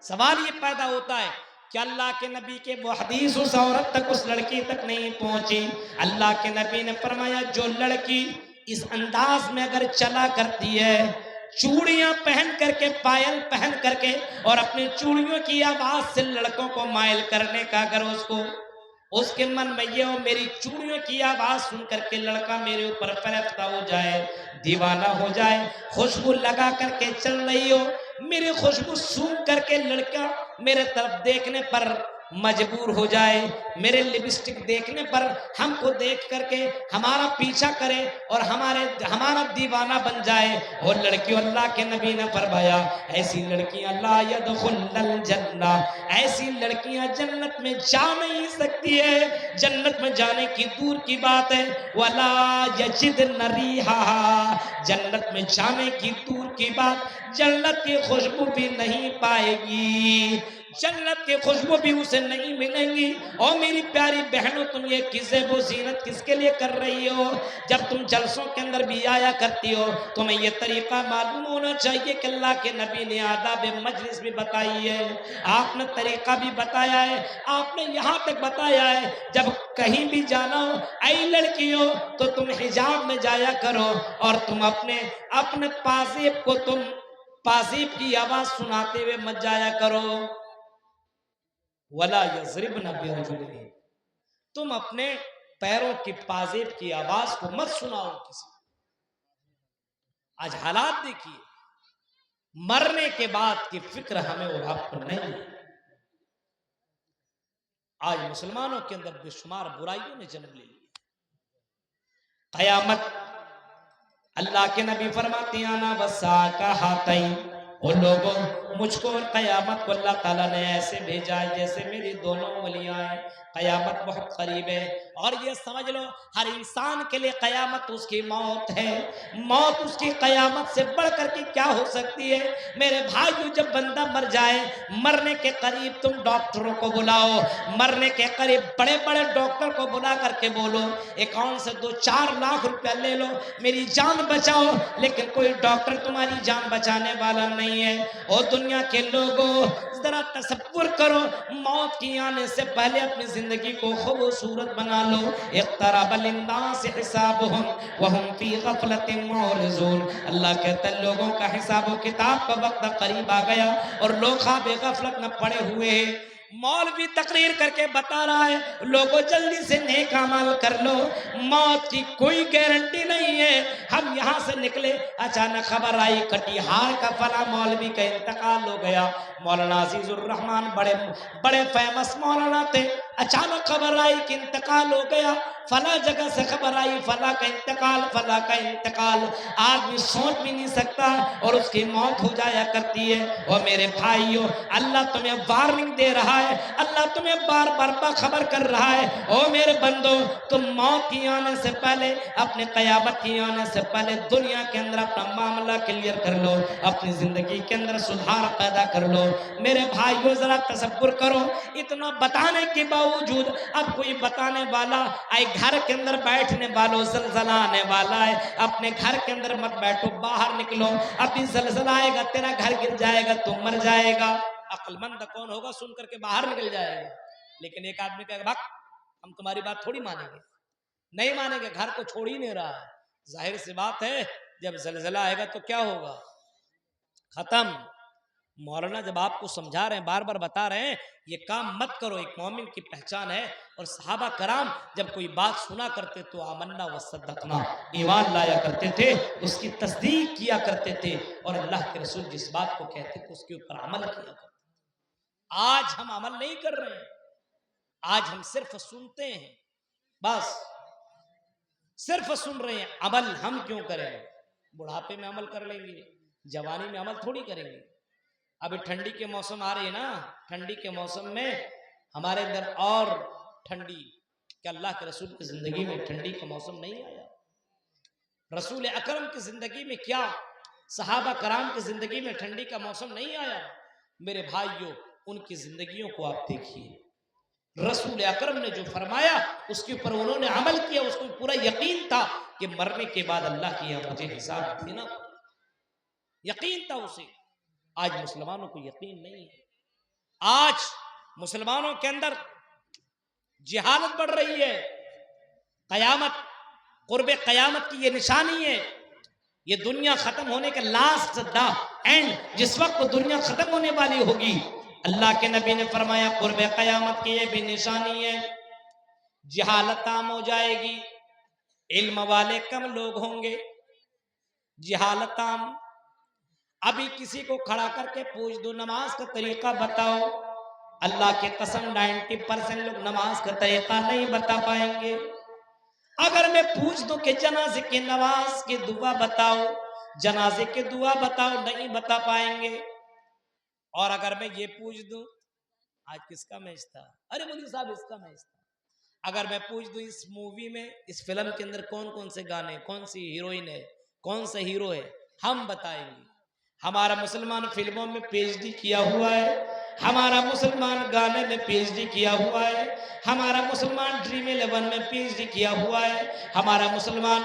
سوال یہ پیدا ہوتا ہے کہ اللہ کے نبی کے وہ حدیث اس عورت تک، اس لڑکی تک نہیں پہنچی. اللہ کے نبی نے فرمایا جو لڑکی اس انداز میں اگر چلا کرتی ہے، چوڑیاں پہن کر کے، پائل پہن کر کے، اور اپنی چوڑیوں کی آواز سے لڑکوں کو مائل کرنے کا اگر اس کے من میں یہ ہو میری چوڑیوں کی آواز سن کر کے لڑکا میرے اوپر فریفتہ ہو جائے، دیوانہ ہو جائے، خوشبو لگا کر کے چل رہی ہو، میری خوشبو سون کر کے لڑکا میرے طرف دیکھنے پر مجبور ہو جائے، میرے لپسٹک دیکھنے پر ہم کو دیکھ کر کے ہمارا پیچھا کرے اور ہمارا دیوانہ بن جائے. اور لڑکیوں، اللہ کے نبی نے فرمایا ایسی لڑکیاں لا يدخلن الجنہ، ایسی لڑکیاں جنت میں جا نہیں سکتی ہے. جنت میں جانے کی دور کی بات ہے، ولا یجدن ریحھا، جنت میں جانے کی دور کی بات، جنت کی خوشبو بھی نہیں پائے گی، جنت کی خوشبو بھی اسے نہیں ملیں گی. اور میری پیاری بہنوں، تم یہ زیب و زینت کس کے لیے کر رہی ہو؟ جب تم جلسوں کے اندر بھی آیا کرتی ہو تمہیں یہ طریقہ معلوم ہونا چاہیے کہ اللہ کے نبی نے آداب مجلس بھی بتائی ہے، آپ نے طریقہ بھی بتایا ہے، آپ نے یہاں تک بتایا ہے جب کہیں بھی جانا ہو اے لڑکیوں تو تم حجاب میں جایا کرو، اور تم اپنے پازیب کو تم پازیب کی آواز سناتے ہوئے مت جایا کرو. وَلَا يَضْرِبْنَ بِأَرْجُلِهِنَّ، تم اپنے پیروں کی پازیب کی آواز کو مت سناؤ کسی. آج حالات دیکھیے، مرنے کے بعد کی فکر ہمیں اور آپ کو نہیں. آج مسلمانوں کے اندر بے شمار برائیوں نے جنم لے لی. قیامت، اللہ کے نبی فرماتے ہیں انا وساکا ہاتین، اور لوگوں مجھ کو اور قیامت کو اللہ تعالیٰ نے ایسے بھیجا ہے جیسے میری دونوں انگلیاں ہیں. قیامت بہت قریب ہے، اور یہ سمجھ لو ہر انسان کے لیے قیامت اس کی موت ہے. موت اس کی قیامت سے بڑھ کر کے کیا ہو سکتی ہے؟ میرے بھائیو، جب بندہ مر جائے، مرنے کے قریب تم ڈاکٹروں کو بلاؤ، مرنے کے قریب بڑے بڑے ڈاکٹر کو بلا کر کے بولو اکاؤنٹ سے 2-4 لاکھ روپیہ لے لو میری جان بچاؤ، لیکن کوئی ڈاکٹر تمہاری جان بچانے والا نہیں ہے. اور دنیا کے لوگوں ذرا تصور کرو، موت کی آنے سے پہلے اپنی زندگی کو خوبصورت بنا لو. اقترب للناس حسابهم وهم فی غفلۃ معرضون، اللہ کہتا ہے لوگوں کا حساب و کتاب کا وقت قریب آ گیا اور لوگ خواب غفلت میں پڑے ہوئے ہیں. مولوی تقریر کر کے بتا رہا ہے لوگوں جلدی سے نیک عمل کر لو، موت کی کوئی گارنٹی نہیں ہے. ہم یہاں سے نکلے، اچانک خبر آئی کٹیہار کا فلاں مولوی کا انتقال ہو گیا. مولانا عزیز الرحمن بڑے فیمس مولانا تھے، اچانک خبر آئی کہ انتقال ہو گیا. فلاں جگہ سے خبر آئی فلاں کا انتقال، فلاں کا انتقال. آدمی سوچ بھی نہیں سکتا اور اس کی موت ہو جایا کرتی ہے. اور میرے بھائیوں، اللہ تمہیں وارننگ دے رہا ہے، اللہ تمہیں بار بار خبر کر رہا ہے. او میرے بندو، تم موت کی آنے سے پہلے، اپنے قیامت کی آنے سے پہلے دنیا کے اندر اپنا معاملہ کلیئر کر لو، اپنی زندگی کے اندر سدھار پیدا کر لو. میرے بھائیوں ذرا تصور کرو، اتنا بتانے کے باوجود اب کوئی بتانے والا آئے گھر کے اندر بیٹھنے والوں زلزلہ آنے والا ہے، اپنے گھر کے اندر مت بیٹھو، باہر نکلو، ابھی زلزلہ آئے گا، تیرا گھر گر جائے گا، تو مر جائے گا. عقل مند کون ہوگا سن کر کے باہر نکل جائے گا. لیکن ایک آدمی کہے گا بھاگ، ہم تمہاری بات تھوڑی مانیں گے. نہیں مانیں گے، گھر کو چھوڑ ہی نہیں رہا ہے. ظاہر سی بات ہے جب زلزلہ آئے گا تو کیا ہوگا؟ ختم. مولانا جب آپ کو سمجھا رہے ہیں، بار بار بتا رہے ہیں یہ کام مت کرو، ایک مومن کی پہچان ہے. اور صحابہ کرام جب کوئی بات سنا کرتے تو آمنا و صدقنا، ایمان لایا کرتے تھے، اس کی تصدیق کیا کرتے تھے، اور اللہ کے رسول جس بات کو کہتے تھے اس کے اوپر عمل کیا کرتے تھے. آج ہم عمل نہیں کر رہے ہیں، آج ہم صرف سنتے ہیں، بس صرف سن رہے ہیں. عمل ہم کیوں کریں؟ بڑھاپے میں عمل کر لیں گے، جوانی میں عمل تھوڑی کریں گے. ابھی ٹھنڈی کے موسم آ رہی ہے نا، ٹھنڈی کے موسم میں ہمارے اندر اور ٹھنڈی، کہ اللہ کے رسول کی زندگی میں ٹھنڈی کا موسم نہیں آیا. رسول اکرم کی زندگی میں کیا، صحابہ کرام کی زندگی میں ٹھنڈی کا موسم نہیں آیا. میرے بھائیوں، ان کی زندگیوں کو آپ دیکھیے، رسول اکرم نے جو فرمایا اس کے اوپر انہوں نے عمل کیا. اس کو پورا یقین تھا کہ مرنے کے بعد اللہ کی یہاں مجھے حساب دینا، یقین تھا اسے. آج مسلمانوں کو یقین نہیں ہے. آج مسلمانوں کے اندر جہالت بڑھ رہی ہے. قیامت، قرب قیامت کی یہ نشانی ہے. یہ دنیا ختم ہونے کا لاسٹ دا اینڈ، جس وقت دنیا ختم ہونے والی ہوگی، اللہ کے نبی نے فرمایا قرب قیامت کی یہ بھی نشانی ہے. جہالت عام ہو جائے گی، علم والے کم لوگ ہوں گے. جہالت عام. ابھی کسی کو کھڑا کر کے پوچھ دو نماز کا طریقہ بتاؤ، اللہ کے قسم 90% لوگ نماز کا طریقہ نہیں بتا پائیں گے. اگر میں پوچھ دوں کہ جنازے کی نماز کی دعا بتاؤ، جنازے کی دعا بتاؤ، نہیں بتا پائیں گے. اور اگر میں یہ پوچھ دوں آج کس کا میچ تھا، ارے مولوی صاحب اس کا میچ تھا. اگر میں پوچھ دوں اس مووی میں، اس فلم کے اندر کون کون سے گانے، کون سی ہیروئن ہے، کون سا ہیرو ہے، ہم بتائیں گے. ہمارا مسلمان فلموں میں پی ایچ ڈی کیا ہوا ہے، ہمارا مسلمان گانے میں پی ایچ ڈی کیا ہوا ہے، ہمارا مسلمان ڈریم 11 میں پی ایچ ڈی کیا ہوا ہے، ہمارا مسلمان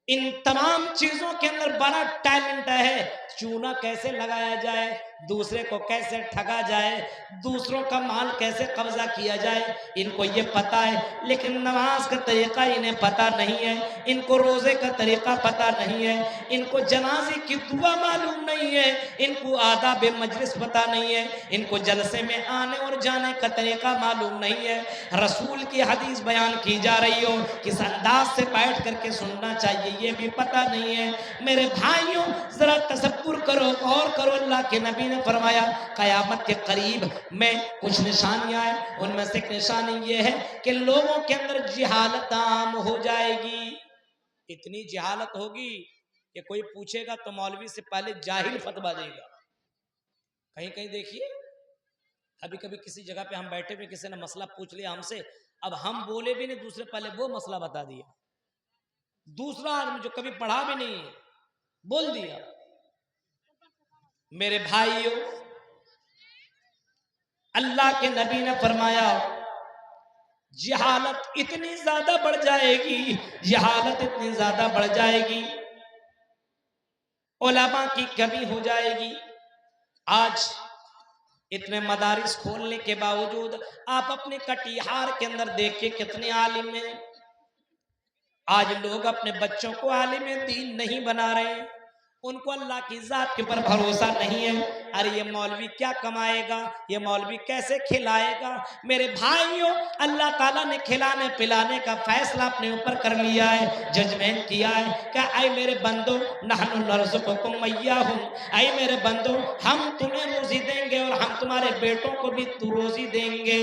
ان تمام چیزوں کے اندر بڑا ٹیلنٹ ہے. چونا کیسے لگایا جائے، دوسرے کو کیسے ٹھگا جائے، دوسروں کا مال کیسے قبضہ کیا جائے، ان کو یہ پتا ہے. لیکن نماز کا طریقہ انہیں پتا نہیں ہے، ان کو روزے کا طریقہ پتا نہیں ہے، ان کو جنازے کی دعا معلوم نہیں ہے، ان کو آداب مجلس پتا نہیں ہے، ان کو جلسے میں آنے اور جانے کا طریقہ معلوم نہیں ہے. رسول کی حدیث بیان کی جا رہی ہو، کس انداز سے بیٹھ کر کے سننا چاہیے یہ بھی پتا نہیں ہے. میرے بھائیوں ذرا تصور کرو، غور کرو. اللہ کے نبی نے فرمایا قیامت کے قریب میں کچھ نشانیاں ہیں، ان میں سے ایک نشانی یہ ہے کہ لوگوں کے اندر جہالت عام ہو جائے گی. اتنی جہالت ہوگی کہ کوئی پوچھے گا تو مولوی سے پہلے جاہل فتویٰ دے گا. کہیں کہیں دیکھیے، کبھی کبھی کسی جگہ پہ ہم بیٹھے ہوئے کسی نے مسئلہ پوچھ لیا ہم سے، اب ہم بولے بھی نہیں، دوسرے پہلے وہ مسئلہ بتا دیا. دوسرا آدمی جو کبھی پڑھا بھی نہیں بول دیا. میرے بھائیوں، اللہ کے نبی نے فرمایا جہالت اتنی زیادہ بڑھ جائے گی، جہالت اتنی زیادہ بڑھ جائے گی، علماء کی کمی ہو جائے گی. آج اتنے مدارس کھولنے کے باوجود آپ اپنے کٹیہار کے اندر دیکھیں کتنے عالم ہیں. آج لوگ اپنے بچوں کو عالم دین نہیں بنا رہے، ان کو اللہ کی ذات کے پر بھروسہ نہیں ہے. ارے یہ مولوی کیا کمائے گا، یہ مولوی کیسے کھلائے گا. میرے بھائیوں، اللہ تعالیٰ نے کھلانے پلانے کا فیصلہ اپنے اوپر کر لیا ہے، ججمنٹ کیا ہے کہ اے میرے بندو نحن نرزقکم وایاہم، اے میرے بندو ہم تمہیں روزی دیں گے اور ہم تمہارے بیٹوں کو بھی روزی دیں گے.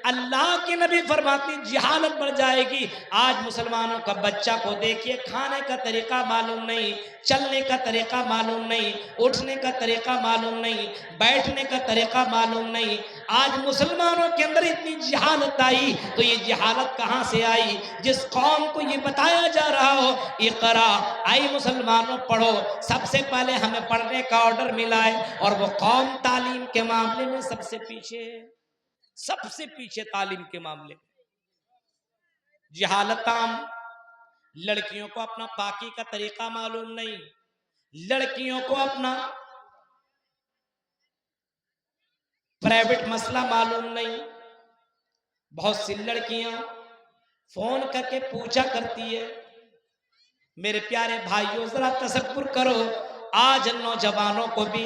اللہ کے نبی فرماتے جہالت بڑھ جائے گی. آج مسلمانوں کا بچہ کو دیکھیے، کھانے کا طریقہ معلوم نہیں، چلنے کا طریقہ معلوم نہیں، اٹھنے کا طریقہ معلوم نہیں، بیٹھنے کا طریقہ معلوم نہیں. آج مسلمانوں کے اندر اتنی جہالت آئی تو یہ جہالت کہاں سے آئی؟ جس قوم کو یہ بتایا جا رہا ہو اقرا، آئی مسلمانوں پڑھو، سب سے پہلے ہمیں پڑھنے کا آرڈر ملا ہے، اور وہ قوم تعلیم کے معاملے میں سب سے پیچھے ہے، سب سے پیچھے تعلیم کے معاملے میں. جہالت عام. لڑکیوں کو اپنا پاکی کا طریقہ معلوم نہیں، لڑکیوں کو اپنا پرائیویٹ مسئلہ معلوم نہیں. بہت سی لڑکیاں فون کر کے پوچھا کرتی ہے. میرے پیارے بھائیوں ذرا تصور کرو، آج نوجوانوں کو بھی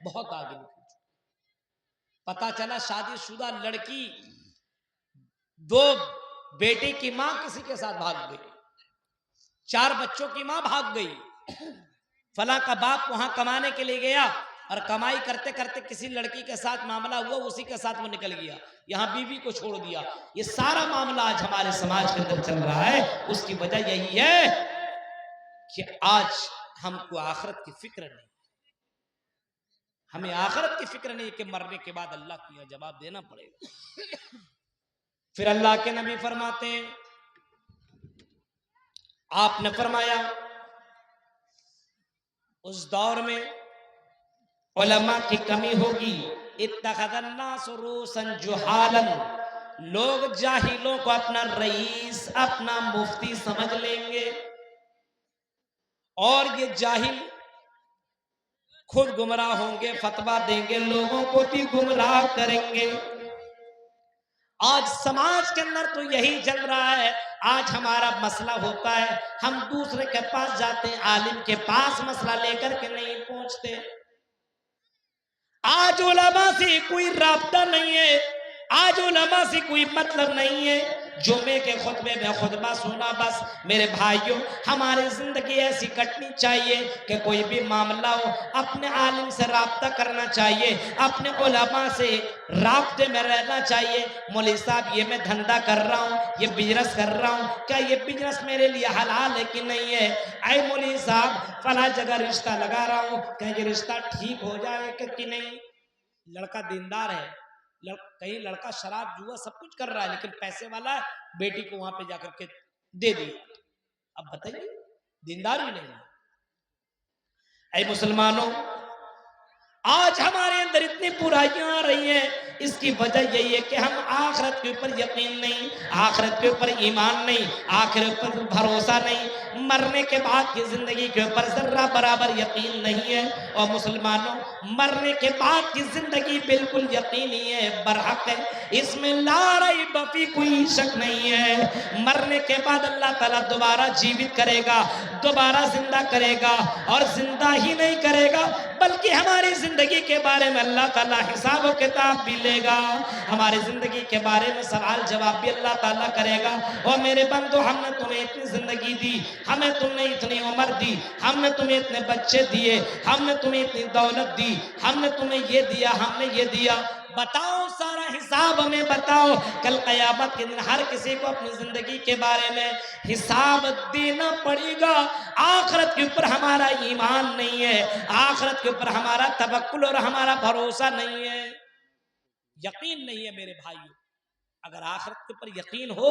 بہت آگے نکل چکے. پتا چلا شادی شدہ لڑکی 2 بیٹے کی ماں کسی کے ساتھ بھاگ گئی, 4 بچوں کی ماں بھاگ گئی. فلاں کا باپ وہاں کمانے کے لیے گیا اور کمائی کرتے کرتے کسی لڑکی کے ساتھ معاملہ ہوا, اسی کے ساتھ وہ نکل گیا, یہاں بیوی کو چھوڑ دیا. یہ سارا معاملہ آج ہمارے سماج کے اندر چل رہا ہے. اس کی وجہ یہی ہے کہ آج ہم کو آخرت کی فکر نہیں, ہمیں آخرت کی فکر نہیں کہ مرنے کے بعد اللہ کو یہ جواب دینا پڑے گا. پھر اللہ کے نبی فرماتے ہیں, آپ نے فرمایا اس دور میں علماء کی کمی ہوگی. اتخذ الناس رؤوسا جہالا, لوگ جاہلوں کو اپنا رئیس اپنا مفتی سمجھ لیں گے, اور یہ جاہل خود گمراہ ہوں گے, فتویٰ دیں گے, لوگوں کو بھی گمراہ کریں گے. آج سماج کے اندر تو یہی چل رہا ہے. آج ہمارا مسئلہ ہوتا ہے, ہم دوسرے کے پاس جاتے ہیں, عالم کے پاس مسئلہ لے کر کے نہیں پہنچتے. آج علماء سے کوئی رابطہ نہیں ہے, آج علماء سے کوئی مطلب نہیں ہے. جمعے کے خطبے میں خطبہ سنا بس. میرے بھائیوں, ہماری زندگی ایسی کٹنی چاہیے کہ کوئی بھی معاملہ ہو اپنے عالم سے رابطہ کرنا چاہیے, اپنے علماء سے رابطے میں رہنا چاہیے. مولوی صاحب یہ میں دھندا کر رہا ہوں, یہ بزنس کر رہا ہوں, کیا یہ بزنس میرے لیے حلال ہے کہ نہیں ہے؟ اے مولوی صاحب فلاں جگہ رشتہ لگا رہا ہوں, کیا یہ رشتہ ٹھیک ہو جائے کہ نہیں؟ لڑکا دیندار ہے, کہیں لڑکا شراب جوا سب کچھ کر رہا ہے لیکن پیسے والا ہے, بیٹی کو وہاں پہ جا کر کے دے دیا. اب بتائیے دیندار ہی نہیں. اے مسلمانوں, آج ہمارے اندر اتنی برائیاں آ رہی ہیں, اس کی وجہ یہی ہے کہ ہم آخرت کے اوپر یقین نہیں, آخرت کے اوپر ایمان نہیں, آخرت پر بھروسہ نہیں, مرنے کے بعد کی زندگی کے اوپر ذرہ برابر یقین نہیں ہے. اور مسلمانوں, مرنے کے بعد کی زندگی بالکل یقینی ہے, برحق ہے, اس میں لا ریب فی کوئی شک نہیں ہے. مرنے کے بعد اللہ تعالیٰ دوبارہ جیوت کرے گا, دوبارہ زندہ کرے گا, اور زندہ ہی نہیں کرے گا بلکہ ہماری زندگی کے بارے میں اللہ تعالیٰ حساب و کتاب بھی لے گا, ہماری زندگی کے بارے میں سوال جواب بھی اللہ تعالیٰ کرے گا. اور میرے بندو, ہم نے تمہیں اتنی زندگی دی, ہمیں تم نے اتنی عمر دی, ہم نے تمہیں اتنے بچے دیے, ہم نے تمہیں اتنی دولت دی, ہم نے تمہیں یہ دیا, ہم نے یہ دیا. بتاؤ, سارا حساب ہمیں بتاؤ. کل قیامت کے دن ہر کسی کو اپنی زندگی کے بارے میں حساب دینا پڑے گا. آخرت کے اوپر ہمارا ایمان نہیں ہے, آخرت کے اوپر ہمارا توکل اور ہمارا بھروسہ نہیں ہے, یقین نہیں ہے. میرے بھائیو, اگر آخرت کے اوپر یقین ہو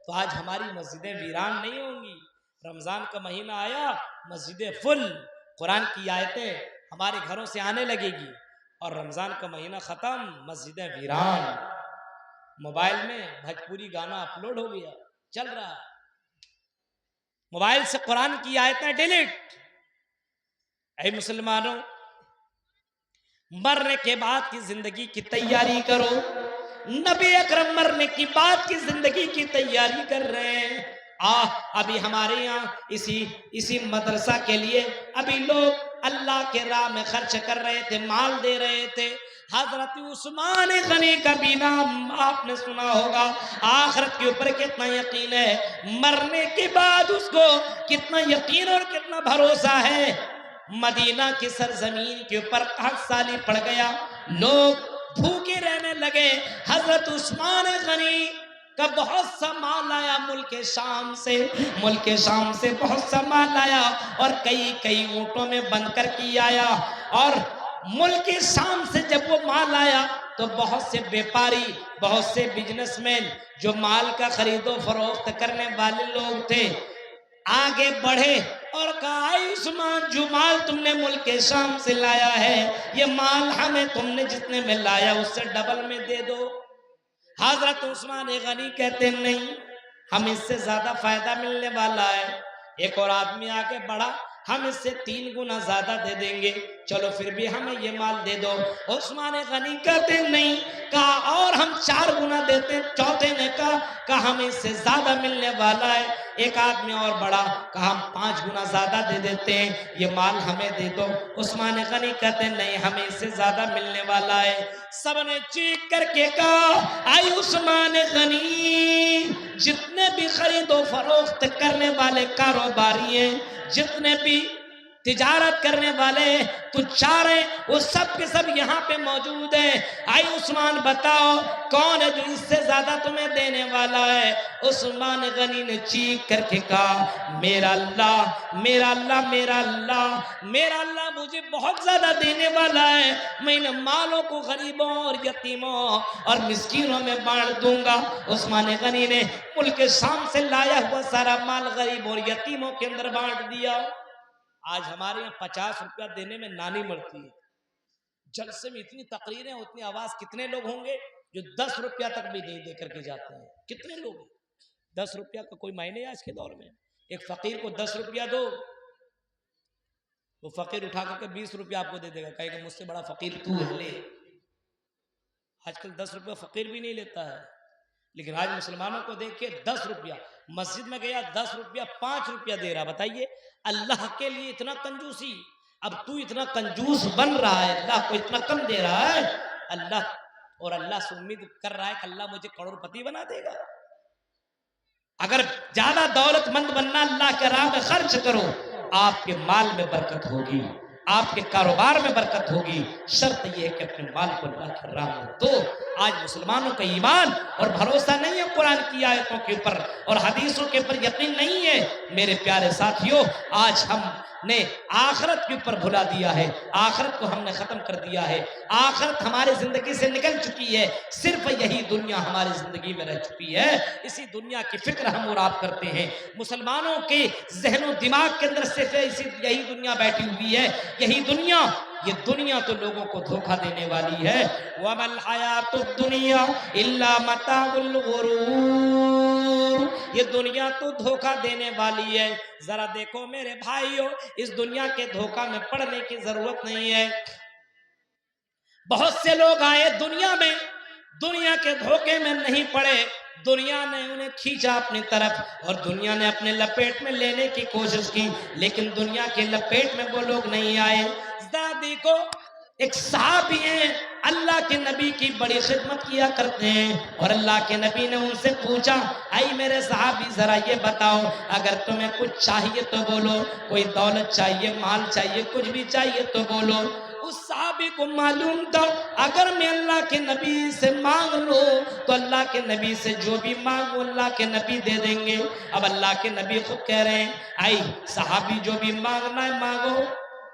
تو آج ہماری مسجدیں ویران نہیں ہوں گی. رمضان کا مہینہ آیا, مسجدیں فل, قرآن کی آیتیں ہمارے گھروں سے آنے لگے گی, اور رمضان کا مہینہ ختم, مسجدیں ویران. موبائل میں بھوجپوری گانا اپلوڈ ہو گیا, چل رہا ہے, موبائل سے قرآن کی آیتیں ڈیلیٹ. اے مسلمانوں, مرنے کے بعد کی زندگی کی تیاری کرو. نبی اکرم مرنے کی بعد کی زندگی کی تیاری کر رہے ہیں. ابھی ہمارے یہاں اسی مدرسہ کے لیے ابھی لوگ اللہ کے راہ میں خرچ کر رہے تھے, مال دے رہے تھے. حضرت عثمان غنی کا بھی نام آپ نے سنا ہوگا. آخرت کے اوپر کتنا یقین ہے, مرنے کے بعد اس کو کتنا یقین اور کتنا بھروسہ ہے. مدینہ کی سرزمین کے اوپر 8 سالی پڑ گیا, لوگ بھوکے رہنے لگے. حضرت عثمان غنی کا بہت سا مال آیا ملک شام سے, ملک شام سے بہت سا مال آیا, اور کئی اونٹوں میں بند کر کے آیا. اور ملک شام سے جب وہ مال آیا تو بہت سے بیپاری, بہت سے بزنس مین جو مال کا خرید و فروخت کرنے والے لوگ تھے, آگے بڑھے اور کہا, اے عثمان, جو مال تم نے ملک شام سے لایا ہے, یہ مال ہمیں تم نے جتنے میں لایا اس سے ڈبل میں دے دو. حضرت عثمان غنی کہتے ہیں نہیں, ہم اس سے زیادہ فائدہ ملنے والا ہے. ایک اور آدمی آگے بڑھا, ہم اس سے 3 گنا زیادہ دے دیں گے, چلو پھر بھی ہمیں یہ مال دے دو. عثمان غنی کہتے ہیں نہیں, کہا اور ہم 4 گنا دیتے ہیں. چوتھے نے کہا ہمیں اس سے زیادہ ملنے والا ہے. ایک آدمی اور بڑا کہا ہم 5 گنا زیادہ دے دیتے ہیں, یہ مال ہمیں دے دو. عثمان غنی کہتے ہیں نہیں, ہمیں اس سے زیادہ ملنے والا ہے. سب نے چیخ کر کے کہا اے عثمان غنی, جتنے بھی خرید و فروخت کرنے والے کاروباری ہیں, جتنے بھی تجارت کرنے والے تجار ہیں, وہ سب کے سب یہاں پہ موجود ہیں. اے عثمان بتاؤ کون ہے جو اس سے زیادہ تمہیں دینے والا ہے؟ عثمان غنی نے چیخ کر کے کہا میرا اللہ, میرا اللہ, میرا اللہ, میرا اللہ مجھے بہت زیادہ دینے والا ہے. میں ان مالوں کو غریبوں اور یتیموں اور مسکینوں میں بانٹ دوں گا. عثمان غنی نے ملک شام سے لایا ہوا سارا مال غریب اور یتیموں کے اندر بانٹ دیا. آج ہمارے یہاں 50 روپیہ دینے میں نانی مرتی ہے. جلسے میں اتنی تقریریں, اتنی آواز, کتنے لوگ ہوں گے جو 10 روپیہ تک بھی نہیں دے کر کے جاتے ہیں؟ کتنے لوگ ہیں؟ 10 روپیہ کا کوئی معنی ہے آج کے دور میں؟ ایک فقیر کو 10 روپیہ دو, وہ فقیر اٹھا کر کے 20 روپیہ آپ کو دے دے گا, کہے کہ مجھ سے بڑا فقیر تو ہے, لے. آج کل 10 روپیہ فقیر بھی نہیں لیتا ہے. لیکن آج مسلمانوں کو دیکھ کے 10 روپیہ, مسجد میں گیا 10 روپیہ 5 روپیہ دے رہا. بتائیے اللہ کے لیے اتنا کنجوسی. اب تو اتنا کنجوس بن رہا ہے, اللہ کو اتنا کم دے رہا ہے. اللہ سے امید کر رہا ہے کہ اللہ مجھے کروڑ پتی بنا دے گا. اگر زیادہ دولت مند بننا, اللہ کے راہ میں خرچ کرو, آپ کے مال میں برکت ہوگی, آپ کے کاروبار میں برکت ہوگی. شرط یہ ہے کہ اپنے مال کو اللہ کے راہ میں دو. آج مسلمانوں کا ایمان اور بھروسہ نہیں ہے قرآن کی آیتوں کے اوپر اور حدیثوں کے اوپر یقین نہیں ہے. میرے پیارے ساتھیوں, آج ہم نے آخرت کے اوپر بھلا دیا ہے, آخرت کو ہم نے ختم کر دیا ہے. آخرت ہماری زندگی سے نکل چکی ہے, صرف یہی دنیا ہماری زندگی میں رہ چکی ہے. اسی دنیا کی فکر ہم اور آپ کرتے ہیں. مسلمانوں کے ذہن و دماغ کے اندر صرف یہی دنیا بیٹھی ہوئی ہے. یہی دنیا, یہ دنیا تو لوگوں کو دھوکہ دینے والی ہے. وَمَا الْحَيَاةُ الدُّنْيَا إِلَّا مَتَاعُ الْغُرُورِ, یہ دنیا تو دھوکہ دینے والی ہے. ذرا دیکھو میرے بھائیو, اس دنیا کے دھوکہ میں پڑنے کی ضرورت نہیں ہے. بہت سے لوگ آئے دنیا میں, دنیا کے دھوکے میں نہیں پڑے. دنیا نے انہیں کھینچا اپنی طرف اور دنیا نے اپنے لپیٹ میں لینے کی کوشش کی, لیکن دنیا کے لپیٹ میں وہ لوگ نہیں آئے. ذرا دیکھو, ایک صحابی ہیں, اللہ کے نبی کی بڑی خدمت کیا کرتے ہیں, اور اللہ کے نبی نے ان سے پوچھا اے میرے صحابی ذرا یہ بتاؤ, اگر تمہیں کچھ چاہیے تو بولو, کوئی دولت چاہیے, مال چاہیے, کچھ بھی چاہیے تو بولو. اس صحابی کو معلوم تھا اگر میں اللہ کے نبی سے مانگ لوں تو اللہ کے نبی سے جو بھی مانگو اللہ کے نبی دے دیں گے. اب اللہ کے نبی خود کہہ رہے ہیں اے صحابی جو بھی مانگنا ہے مانگو,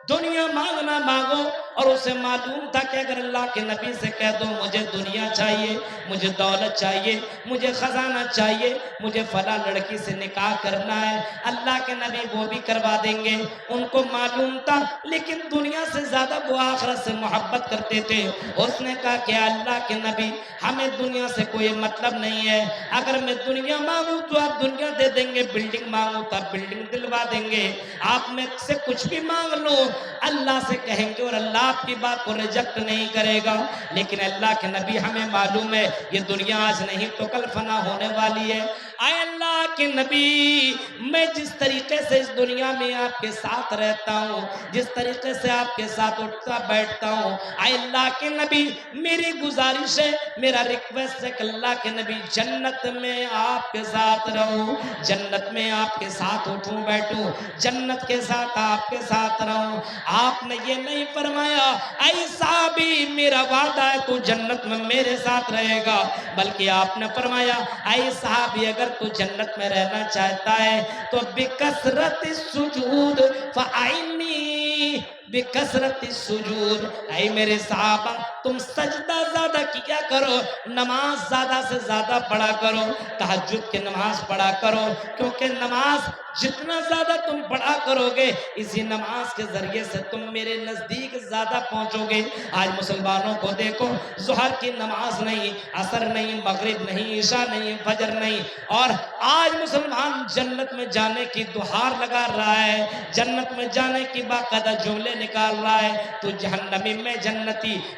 دنیا مانگنا مانگو. اور اسے معلوم تھا کہ اگر اللہ کے نبی سے کہہ دو مجھے دنیا چاہیے, مجھے دولت چاہیے, مجھے خزانہ چاہیے, مجھے فلاں لڑکی سے نکاح کرنا ہے, اللہ کے نبی وہ بھی کروا دیں گے. ان کو معلوم تھا, لیکن دنیا سے زیادہ وہ آخرت سے محبت کرتے تھے. اس نے کہا کہ اللہ کے نبی ہمیں دنیا سے کوئی مطلب نہیں ہے, اگر میں دنیا مانگوں تو آپ دنیا دے دیں گے, بلڈنگ مانگوں تو آپ بلڈنگ دلوا دیں گے, آپ میں سے کچھ بھی مانگ لو اللہ سے کہیں گے اور اللہ آپ کی بات کو ریجیکٹ نہیں کرے گا. لیکن اللہ کے نبی ہمیں معلوم ہے یہ دنیا آج نہیں تو کل فنا ہونے والی ہے. اے اللہ کے نبی, میں جس طریقے سے اس دنیا میں آپ کے ساتھ رہتا ہوں, جس طریقے سے آپ کے ساتھ اٹھتا بیٹھتا ہوں, اے اللہ کے نبی میری گزارش ہے, میرا ریکویسٹ ہے کہ اللہ کے نبی جنت میں آپ کے ساتھ رہوں, جنت میں آپ کے ساتھ اٹھوں بیٹھوں, جنت کے ساتھ آپ کے ساتھ رہوں. آپ نے یہ نہیں فرمایا اے صحابی میرا وعدہ ہے تو جنت میں میرے ساتھ رہے گا, بلکہ آپ نے فرمایا اے صحابی اگر تو جنت میں رہنا چاہتا ہے تو بکثرت السجود فاعنی بکثرت السجود. اے میرے صحابہ تم سجدہ زیادہ کیا کرو, نماز زیادہ سے زیادہ پڑھا کرو, تہجد کی نماز پڑھا کرو, کیونکہ نماز جتنا زیادہ تم پڑھا کرو گے اسی نماز کے ذریعے سے تم میرے نزدیک زیادہ پہنچو گے. آج مسلمانوں کو دیکھو, ظہر کی نماز نہیں, عصر نہیں, مغرب نہیں, عشاء نہیں, فجر نہیں, اور آج مسلمان جنت میں جانے کی دہار لگا رہا ہے, جنت میں جانے کی باقاعدہ جملے نکال رہا ہے. تو جہنمی میں جنتی,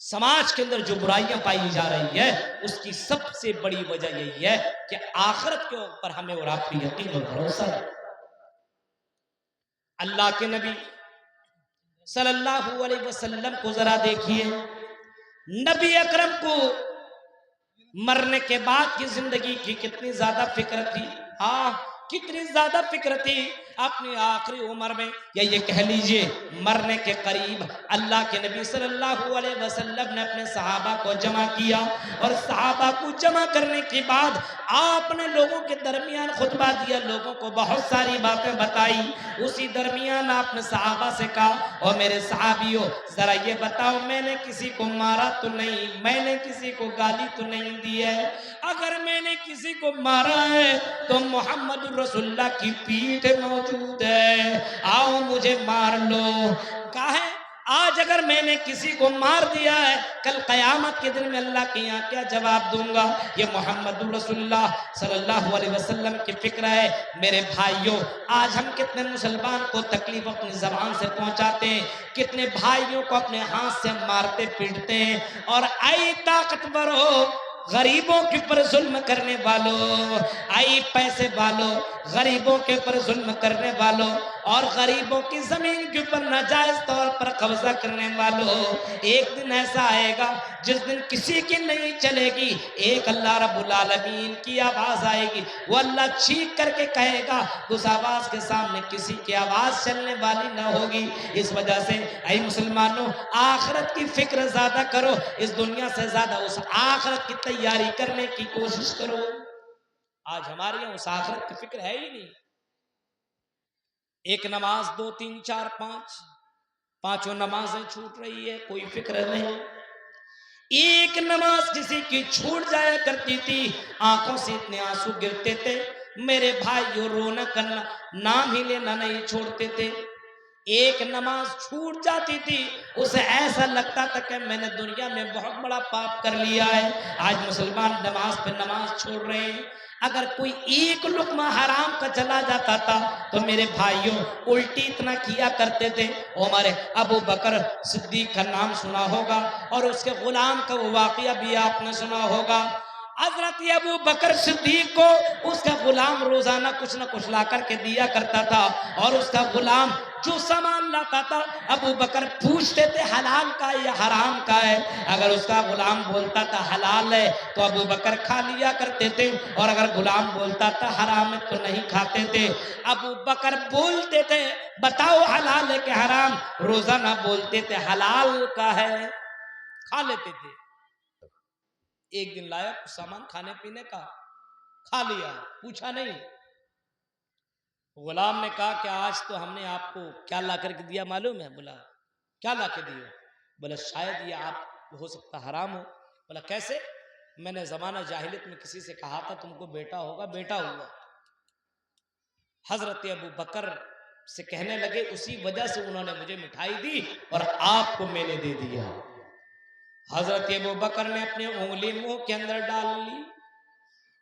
سماج کے اندر جو برائیاں پائی جا رہی ہے اس کی سب سے بڑی وجہ یہی ہے کہ آخرت کے اوپر ہمیں اور آپ کی یقین اور بھروسہ ہے۔ اللہ کے نبی صلی اللہ علیہ وسلم کو ذرا دیکھیے، نبی اکرم کو مرنے کے بعد کی زندگی کی کتنی زیادہ فکر تھی، ہاں کتنی زیادہ فکر تھی۔ اپنی آخری عمر میں یا یہ کہہ لیجئے مرنے کے قریب اللہ کے نبی صلی اللہ علیہ وسلم نے اپنے صحابہ کو جمع کیا، اور صحابہ کو جمع کرنے کے بعد آپ نے لوگوں کے درمیان خطبہ دیا، لوگوں کو بہت ساری باتیں بتائی۔ اسی درمیان آپ نے صحابہ سے کہا، اور میرے صحابیوں ذرا یہ بتاؤ، میں نے کسی کو مارا تو نہیں، میں نے کسی کو گالی تو نہیں دی ہے؟ اگر میں نے کسی کو مارا ہے تو محمد رسول اللہ کی پیٹھ موجود ہے، آؤ مجھے مار لو۔ کہا ہے آج اگر میں نے کسی کو مار دیا ہے، کل قیامت کے دن میں اللہ کے یہاں کیا جواب دوں گا؟ یہ محمد رسول اللہ صلی اللہ علیہ وسلم کی فکر ہے۔ میرے بھائیوں، آج ہم کتنے مسلمان کو تکلیف اپنی زبان سے پہنچاتے ہیں، کتنے بھائیوں کو اپنے ہاتھ سے مارتے پیٹتے ہیں، اور اے طاقتور ہو غریبوں کے پر ظلم کرنے والوں، آئی پیسے والوں غریبوں کے پر ظلم کرنے والوں، اور غریبوں کی زمین کے اوپر ناجائز طور پر قبضہ کرنے والوں، ایک دن ایسا آئے گا جس دن کسی کی نہیں چلے گی، ایک اللہ رب العالمین کی آواز آئے گی، وہ اللہ چیخ کر کے کہے گا، اس آواز کے سامنے کسی کی آواز چلنے والی نہ ہوگی۔ اس وجہ سے اے مسلمانوں، آخرت کی فکر زیادہ کرو، اس دنیا سے زیادہ اس آخرت کی تیاری کرنے کی کوشش کرو۔ آج ہمارے یہاں اس آخرت کی فکر ہے ہی نہیں۔ ایک نماز، دو تین چار پانچوں نمازیں چھوٹ رہی ہے، کوئی فکر نہیں۔ ایک نماز کسی کی چھوٹ جایا کرتی تھی، آنکھوں سے اتنے آنسو گرتے تھے، میرے بھائیو رونا کرنا نام ہی لینا نہیں چھوڑتے تھے۔ ایک نماز چھوٹ جاتی تھی، اسے ایسا لگتا تھا کہ میں نے دنیا میں بہت بڑا پاپ کر لیا ہے۔ آج مسلمان نماز پہ نماز چھوڑ رہے ہیں۔ اگر کوئی ایک لقمہ حرام کا چلا جاتا تھا تو میرے بھائیوں الٹی اتنا کیا کرتے تھے۔ عمر ابو بکر صدیق کا نام سنا ہوگا، اور اس کے غلام کا وہ واقعہ بھی آپ نے سنا ہوگا۔ حضرت ابو بکر صدیق کو اس کا غلام روزانہ کچھ نہ کچھ لا کر کے دیا کرتا تھا، اور اس کا غلام جو سامان لاتا تھا ابو بکر پوچھتے تھے حلال کا ہے یا حرام کا ہے۔ اگر اس کا غلام بولتا تھا حلال ہے تو ابو بکر کھا لیا کرتے تھے، اور اگر غلام بولتا تھا حرام ہے تو نہیں کھاتے تھے۔ ابو بکر بولتے تھے بتاؤ حلال ہے کہ حرام، روزانہ بولتے تھے حلال کا ہے، کھا لیتے تھے۔ ایک دن لایا کچھ سامان کھانے پینے کا، کھا لیا، پوچھا نہیں۔ غلام نے کہا کہ آج تو ہم نے آپ کو کیا لا کر کے دیا معلوم ہے؟ بولا کیا لا کے دیا؟ بولا شاید یہ آپ ہو سکتا حرام ہو۔ بولا کیسے؟ میں نے زمانہ جاہلیت میں کسی سے کہا تھا تم کو بیٹا ہوگا، بیٹا ہوا۔ حضرت ابو بکر سے کہنے لگے اسی وجہ سے انہوں نے مجھے مٹھائی دی اور آپ کو میں نے دے دیا۔ حضرت ابو بکر نے اپنی انگلی منہ کے اندر ڈال لی،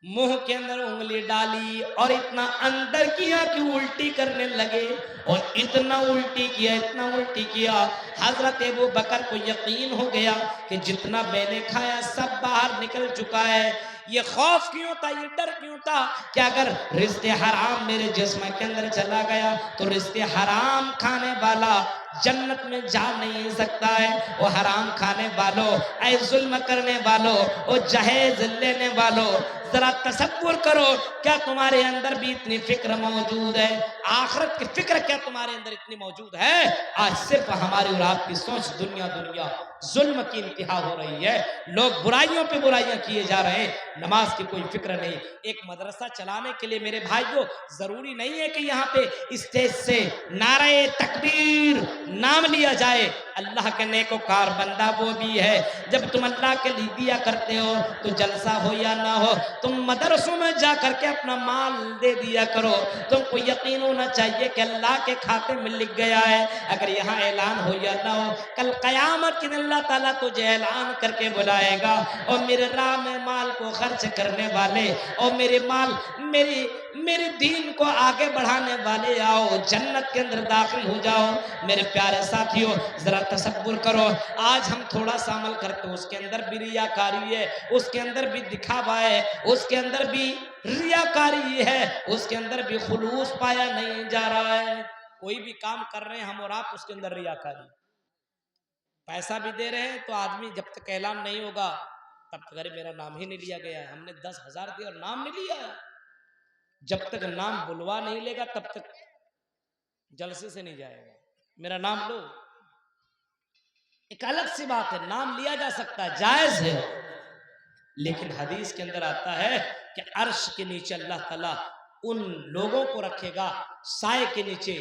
منہ کے اندر انگلی ڈالی اور اتنا اندر کیا کہ الٹی کرنے لگے، اور اتنا الٹی کیا، اتنا الٹی کیا، حضرت ابو بکر کو یقین ہو گیا کہ جتنا میں نے کھایا سب باہر نکل چکا ہے۔ یہ خوف کیوں تھا، یہ ڈر کیوں تھا کہ اگر رزق حرام میرے جسم کے اندر چلا گیا تو رزق حرام کھانے والا جنت میں جا نہیں سکتا ہے۔ وہ حرام کھانے والوں، اے ظلم کرنے والوں، وہ جہیز لینے والوں، ذرا تصور کرو کیا تمہارے اندر بھی اتنی فکر موجود ہے؟ آخرت کی فکر کیا تمہارے اندر اتنی موجود ہے؟ آج صرف ہماری اور آپ کی سوچ دنیا دنیا، ظلم کی انتہا ہو رہی ہے، لوگ برائیوں پہ برائیاں کیے جا رہے ہیں، نماز کی کوئی فکر نہیں۔ ایک مدرسہ چلانے کے لیے میرے بھائیوں ضروری نہیں ہے کہ یہاں پہ اسٹیج سے نعرہ تکبیر نام لیا جائے۔ اللہ کے نیکوکار بندہ وہ بھی ہے جب تم اللہ کے لیے دیا کرتے ہو تو جلسہ ہو یا نہ ہو تم مدرسوں میں جا کر کے اپنا مال دے دیا کرو۔ تم کو یقین ہونا چاہیے کہ اللہ کے کھاتے میں لکھ گیا ہے، اگر یہاں اعلان ہو یا نہ ہو کل قیامت کے دن اللہ تعالیٰ تجھے اعلان کر کے بلائے گا، اور میرے راہ میں مال کو خرچ کرنے والے، اور میرے مال میری میرے دین کو آگے بڑھانے والے آؤ، جنت کے اندر داخل ہو جاؤ۔ میرے پیارے ساتھیوں ذرا تصور کرو، آج ہم تھوڑا سا عمل کرتے ہیں، اس کے اندر بھی ریاکاری ہے، اس کے اندر بھی دکھاوا ہے، اس کے اندر بھی ریاکاری ہے، اس کے اندر بھی خلوص پایا نہیں جا رہا ہے۔ کوئی بھی کام کر رہے ہیں ہم اور آپ، اس کے اندر ریاکاری، پیسہ بھی دے رہے ہیں تو آدمی جب تک اعلان نہیں ہوگا تب تک ارے میرا نام ہی نہیں لیا گیا ہے، ہم نے 10,000 دیا اور نام نہیں لیا، جب تک نام بلوا نہیں لے گا تب تک جلسے سے نہیں جائے گا، میرا نام لو۔ ایک الگ سی بات ہے، نام لیا جا سکتا ہے، جائز ہے، لیکن حدیث کے اندر آتا ہے کہ عرش کے نیچے اللہ تعالیٰ ان لوگوں کو رکھے گا سائے کے نیچے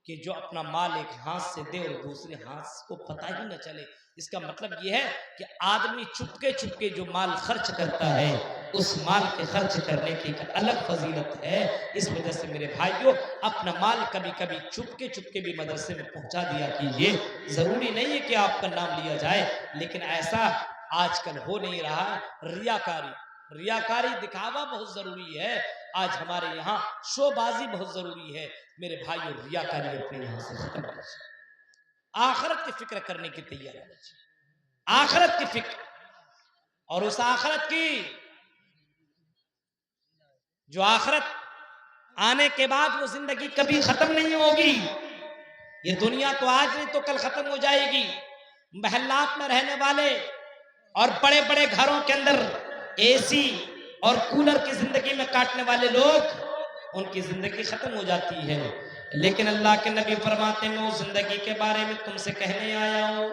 کہ جو اپنا مال ایک ہاتھ سے دے اور دوسرے ہاتھ کو پتہ ہی نہ چلے۔ اس کا مطلب یہ ہے کہ آدمی چپکے چپکے جو مال خرچ کرتا ہے، اس مال کے خرچ کرنے کی ایک الگ فضیلت ہے۔ اس وجہ سے میرے بھائیوں اپنا مال کبھی کبھی چپکے چپکے بھی مدرسے میں پہنچا دیا کیجیے۔ ضروری نہیں ہے کہ آپ کا نام لیا جائے، لیکن ایسا آج کل ہو نہیں رہا ہے۔ ریاکاری دکھاوا بہت ضروری ہے، آج ہمارے یہاں شو بازی بہت ضروری ہے۔ میرے بھائیوں ریاکاری اپنے یہاں سے ختم کیجیے، آخرت کی فکر کرنے کی تیاری کیجیے، آخرت کی فکر، اور اس آخرت کی جو آخرت آنے کے بعد وہ زندگی کبھی ختم نہیں ہوگی۔ یہ دنیا تو آج نہیں تو کل ختم ہو جائے گی۔ محلات میں رہنے والے اور بڑے بڑے گھروں کے اندر اے سی اور کولر کی زندگی میں کاٹنے والے لوگ، ان کی زندگی ختم ہو جاتی ہے، لیکن اللہ کے نبی فرماتے ہیں میں اس زندگی کے بارے میں تم سے کہنے آیا ہوں،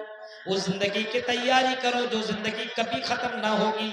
اس زندگی کی تیاری کرو جو زندگی کبھی ختم نہ ہوگی۔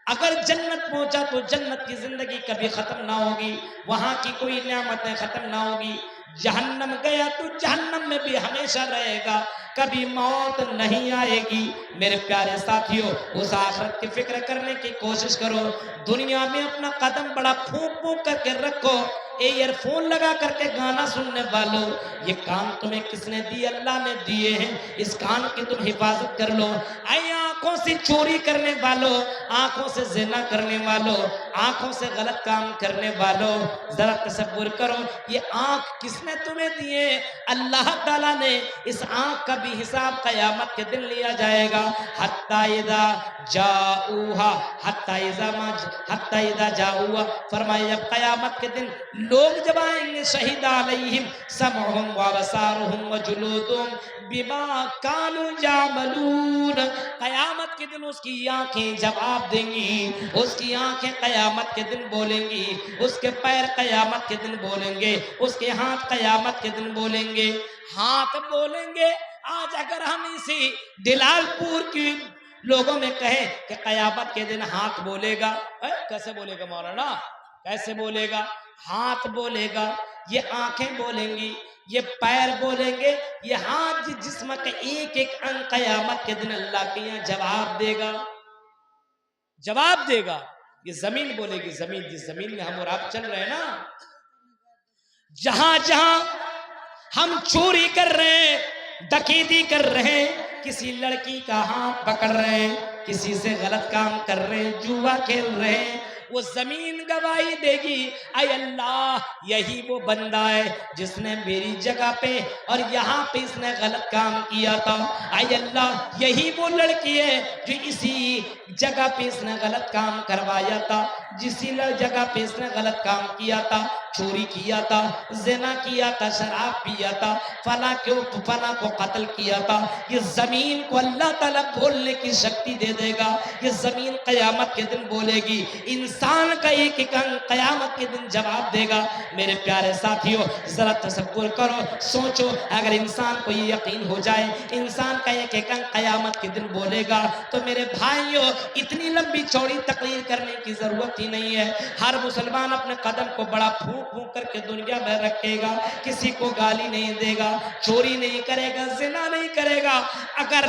اگر جنت پہنچا تو جنت کی زندگی کبھی ختم نہ ہوگی، وہاں کی کوئی نعمتیں ختم نہ ہوگی۔ جہنم گیا تو جہنم میں بھی ہمیشہ رہے گا، کبھی موت نہیں آئے گی۔ میرے پیارے ساتھیوں اس آخرت کی فکر کرنے کی کوشش کرو۔ دنیا میں اپنا قدم بڑا پھونک پھونک کر کے رکھو، ایئر فون لگا کر کے گانا سننے والوں، یہ کان تمہیں کس نے دی؟ اللہ نے دیے ہیں، اس کان کی تم حفاظت کر لو۔ اے آنکھوں سے چوری کرنے والوں، آنکھوں سے زنا کرنے والوں، آنکھوں سے غلط کام کرنے والوں، ذرا تصور کرو یہ آنکھ کس نے تمہیں دیے؟ اللہ تعالیٰ نے۔ اس آنکھ کا بھی حساب قیامت کے دن لیا جائے گا۔ حتی اذا جاؤہا، حتی اذا جاؤہا، فرمایا جب قیامت کے دن لوگ جب آئیں گے، شہید علیہم سمعہم وابصارہم وجلودہم بما کانوا یعملون، قیامت کے دن اس کی آنکھیں جواب دیں گی، اس کی آنکھیں قیامت کے دن بولیں گی، اس کے پیر قیامت کے دن بولیں گے، اس کے ہاتھ قیامت کے دن بولیں گے۔ ہاتھ بولیں گے، آج اگر ہم اسی دلال پور کی لوگوں میں کہیں کہ قیامت کے دن ہاتھ بولے گا، کیسے بولے گا مولانا؟ کیسے بولے گا؟ ہاتھ بولے گا، یہ آنکھیں بولیں گی، یہ پیر بولیں گے، یہ ہاتھ جسم کا ایک ایک انگ قیامت کے دن اللہ کے یہاں جواب دے گا، جواب دے گا۔ یہ زمین بولے گی، زمین جس زمین میں ہم اور آپ چل رہے ہیں نا، جہاں جہاں ہم چوری کر رہے ہیں، ڈکیتی کر رہے ہیں، کسی لڑکی کا ہاتھ پکڑ رہے ہیں، کسی سے غلط کام کر رہے ہیں، جوا کھیل رہے ہیں، وہ زمین گواہی دے گی، اے اللہ یہی وہ بندہ ہے جس نے میری جگہ پہ اور یہاں پہ اس نے غلط کام کیا تھا، اے اللہ یہی وہ لڑکی ہے جو اسی جگہ پہ اس نے غلط کام کروایا تھا، جسی جگہ پہ اس نے غلط کام کیا تھا، چوری کیا تھا، زنا کیا تھا، شراب پیا تھا، فلاں کو قتل کیا تھا۔ یہ زمین کو اللہ تعالیٰ بولنے کی شکتی دے دے گا، یہ زمین قیامت کے دن بولے گی، انسان کا ایک ایک انگ قیامت کے دن جواب دے گا۔ میرے پیارے ساتھیوں ذرا تصور کرو، سوچو اگر انسان کو یہ یقین ہو جائے انسان کا ایک ایک انگ قیامت کے دن بولے گا تو میرے بھائیوں اتنی لمبی چوڑی تقریر کرنے کی ضرورت ہی نہیں ہے۔ ہر مسلمان اپنے قدم کو بڑا پھونک پھونک کر کے دنیا میں رکھے گا، کسی کو گالی نہیں دے گا، چوری نہیں کرے گا، زنا نہیں کرے گا۔ اگر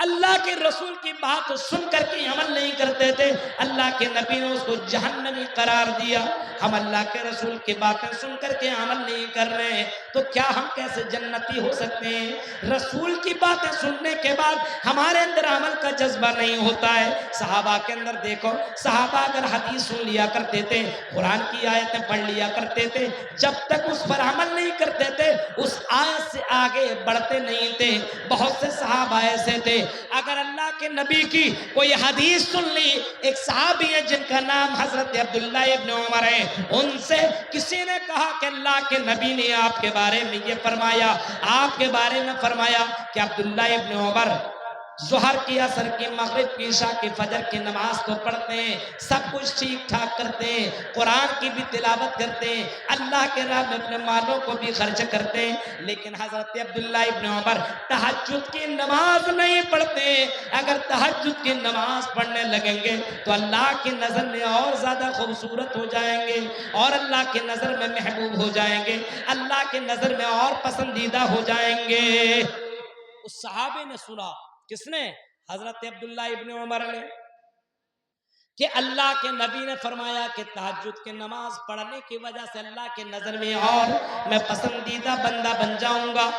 اللہ کے رسول کی بات سن کر کے عمل نہیں کرتے تھے، اللہ کے نبی نے اس کو جہنمی قرار دیا۔ ہم اللہ کے رسول کی باتیں سن کر کے عمل نہیں کر رہے ہیں تو کیا ہم کیسے جنتی ہو سکتے ہیں؟ رسول کی باتیں سننے کے بعد ہمارے اندر عمل کا جذبہ نہیں ہوتا ہے۔ صحابہ کے اندر دیکھو، صحابہ اگر حدیث سن لیا کرتے تھے، قرآن کی آیتیں پڑھ لیا کرتے تھے، جب تک اس پر عمل نہیں کرتے تھے اس آیت سے آگے بڑھتے نہیں تھے۔ بہت سے صحابہ ایسے تھے، اگر اللہ کے نبی کی کوئی حدیث سن لی، ایک صحابی ہے جن کا نام حضرت عبداللہ ابن عمر ہے، ان سے کسی نے کہا کہ اللہ کے نبی نے آپ کے بارے میں یہ فرمایا، آپ کے بارے میں فرمایا کہ عبداللہ ابن عمر ظہر کی، عصر کی، مغرب کی، عشاء کی، فجر کی نماز کو پڑھتے ہیں، سب کچھ ٹھیک ٹھاک کرتے ہیں، قرآن کی بھی تلاوت کرتے ہیں، اللہ کے راہ میں اپنے مالوں کو بھی خرچ کرتے ہیں، لیکن حضرت عبداللہ ابن عمر تہجد کی نماز نہیں پڑھتے ہیں۔ اگر تہجد کی نماز پڑھنے لگیں گے تو اللہ کی نظر میں اور زیادہ خوبصورت ہو جائیں گے اور اللہ کی نظر میں محبوب ہو جائیں گے، اللہ کی نظر میں اور پسندیدہ ہو جائیں گے۔ اس صحابے نے سنا، کس نے؟ حضرت عبداللہ ابن عمر نے، کہ اللہ کے نبی نے فرمایا کہ تہجد کی نماز پڑھنے کی وجہ سے اللہ کے نظر میں اور میں پسندیدہ بندہ بن جاؤں گا۔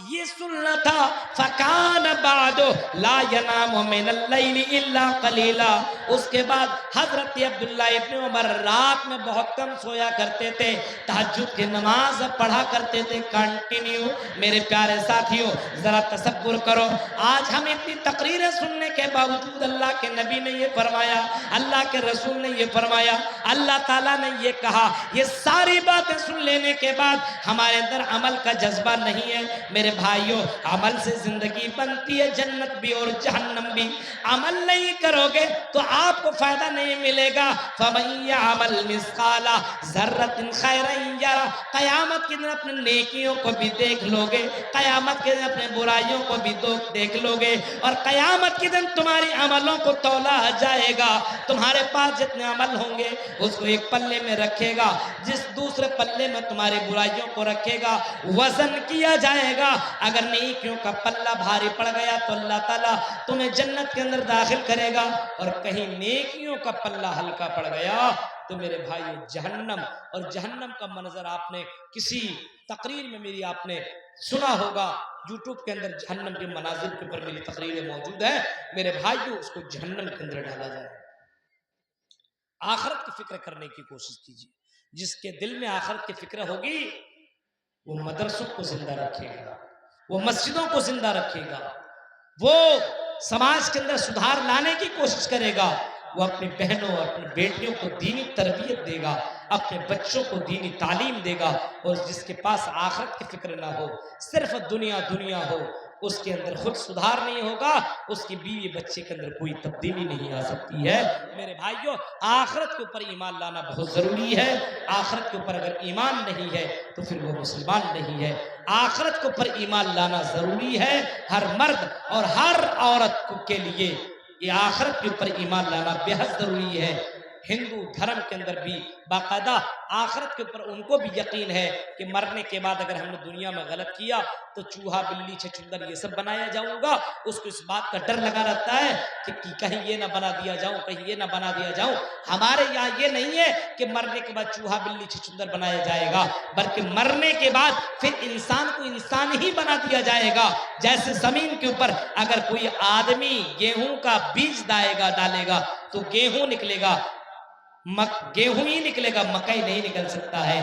یہ سننا تھا، فَكَانَ بَعْدُ لَا يَنَامُ مِنَ اللَّيْلِ إِلَّا قَلِيلًا۔ اس کے بعد حضرت عبداللہ ابن عمر رات میں بہت کم سویا کرتے تھے، تہجد کی نماز پڑھا کرتے تھے کنٹینیو۔ میرے پیارے ساتھیوں، ذرا تصور کرو، آج ہم اتنی تقریریں سننے کے باوجود اللہ کے نبی نے یہ فرمایا، اللہ کے رسول نے یہ فرمایا، اللہ تعالیٰ نے یہ کہا، یہ ساری باتیں سن لینے کے بعد ہمارے اندر عمل کا جذبہ نہیں ہے۔ میرے بھائیوں، عمل سے زندگی بنتی ہے، جنت بھی اور جہنم بھی۔ عمل نہیں کرو گے تو آپ کو فائدہ نہیں ملے گا۔ فَمَن يَعْمَلْ مِثْقَالَ ذَرَّةٍ خَيْرًا يَرَهُ۔ قیامت کے دن اپنے نیکیوں کو بھی دیکھ لو گے، قیامت کے دن اپنے برائیوں کو بھی دیکھ لو گے، اور قیامت کے دن تمہاری عملوں کو تولا جائے گا۔ تمہارے پاس جتنے عمل ہوں گے اس کو ایک پلے میں رکھے گا، جس دوسرے پلے میں تمہاری برائیوں کو رکھے گا، وزن کیا جائے گا۔ اگر نیکیوں کا پلہ بھاری پڑ گیا تو اللہ تعالیٰ تمہیں جنت کے اندر داخل کرے گا، اور کہیں نیکیوں کا پلہ ہلکا پڑ گیا تو میرے بھائی جہنم، اور جہنم کا منظر آپ نے کسی تقریر میں میری آپ نے سنا ہوگا، یوٹیوب کے اندر جہنم کے مناظر کے اوپر میری تقریریں موجود ہیں۔ میرے بھائیوں، اس کو جہنم کے اندر ڈالا جائے۔ آخرت کی فکر کرنے کی کوشش کیجیے۔ جس کے دل میں آخرت کی فکر ہوگی وہ مدرسوں کو زندہ رکھے گا، وہ مسجدوں کو زندہ رکھے گا، وہ سماج کے اندر سدھار لانے کی کوشش کرے گا، وہ اپنی بہنوں اور اپنی بیٹیوں کو دینی تربیت دے گا، اپنے بچوں کو دینی تعلیم دے گا۔ اور جس کے پاس آخرت کی فکر نہ ہو، صرف دنیا دنیا ہو، اس کے اندر خود سدھار نہیں ہوگا، اس کی بیوی بچے کے اندر کوئی تبدیلی نہیں آ سکتی ہے۔ میرے بھائیوں، آخرت کے اوپر ایمان لانا بہت ضروری ہے۔ آخرت کے اوپر اگر ایمان نہیں ہے تو پھر وہ مسلمان نہیں ہے۔ آخرت کے اوپر ایمان لانا ضروری ہے، ہر مرد اور ہر عورت کے لیے یہ آخرت کے اوپر ایمان لانا بے حد ضروری ہے۔ ہندو دھرم کے اندر بھی باقاعدہ آخرت کے اوپر ان کو بھی یقین ہے کہ مرنے کے بعد اگر ہم نے دنیا میں غلط کیا تو چوہا، بلی، چھچندر یہ سب بنایا جاؤں گا۔ اس کو اس بات کا ڈر لگا رہتا ہے کہ کہیں یہ نہ بنا دیا جاؤں، کہیں یہ نہ بنا دیا جاؤں۔ ہمارے یہاں یہ نہیں ہے کہ مرنے کے بعد چوہا، بلی، چھچندر بنایا جائے گا، بلکہ مرنے کے بعد پھر انسان کو انسان ہی بنا دیا جائے گا۔ جیسے زمین کے اوپر اگر کوئی آدمی گیہوں کا بیج ڈالے گا تو گیہوں نکلے گا، گیہوں ہی نکلے گا، مکئی نہیں نکل سکتا ہے،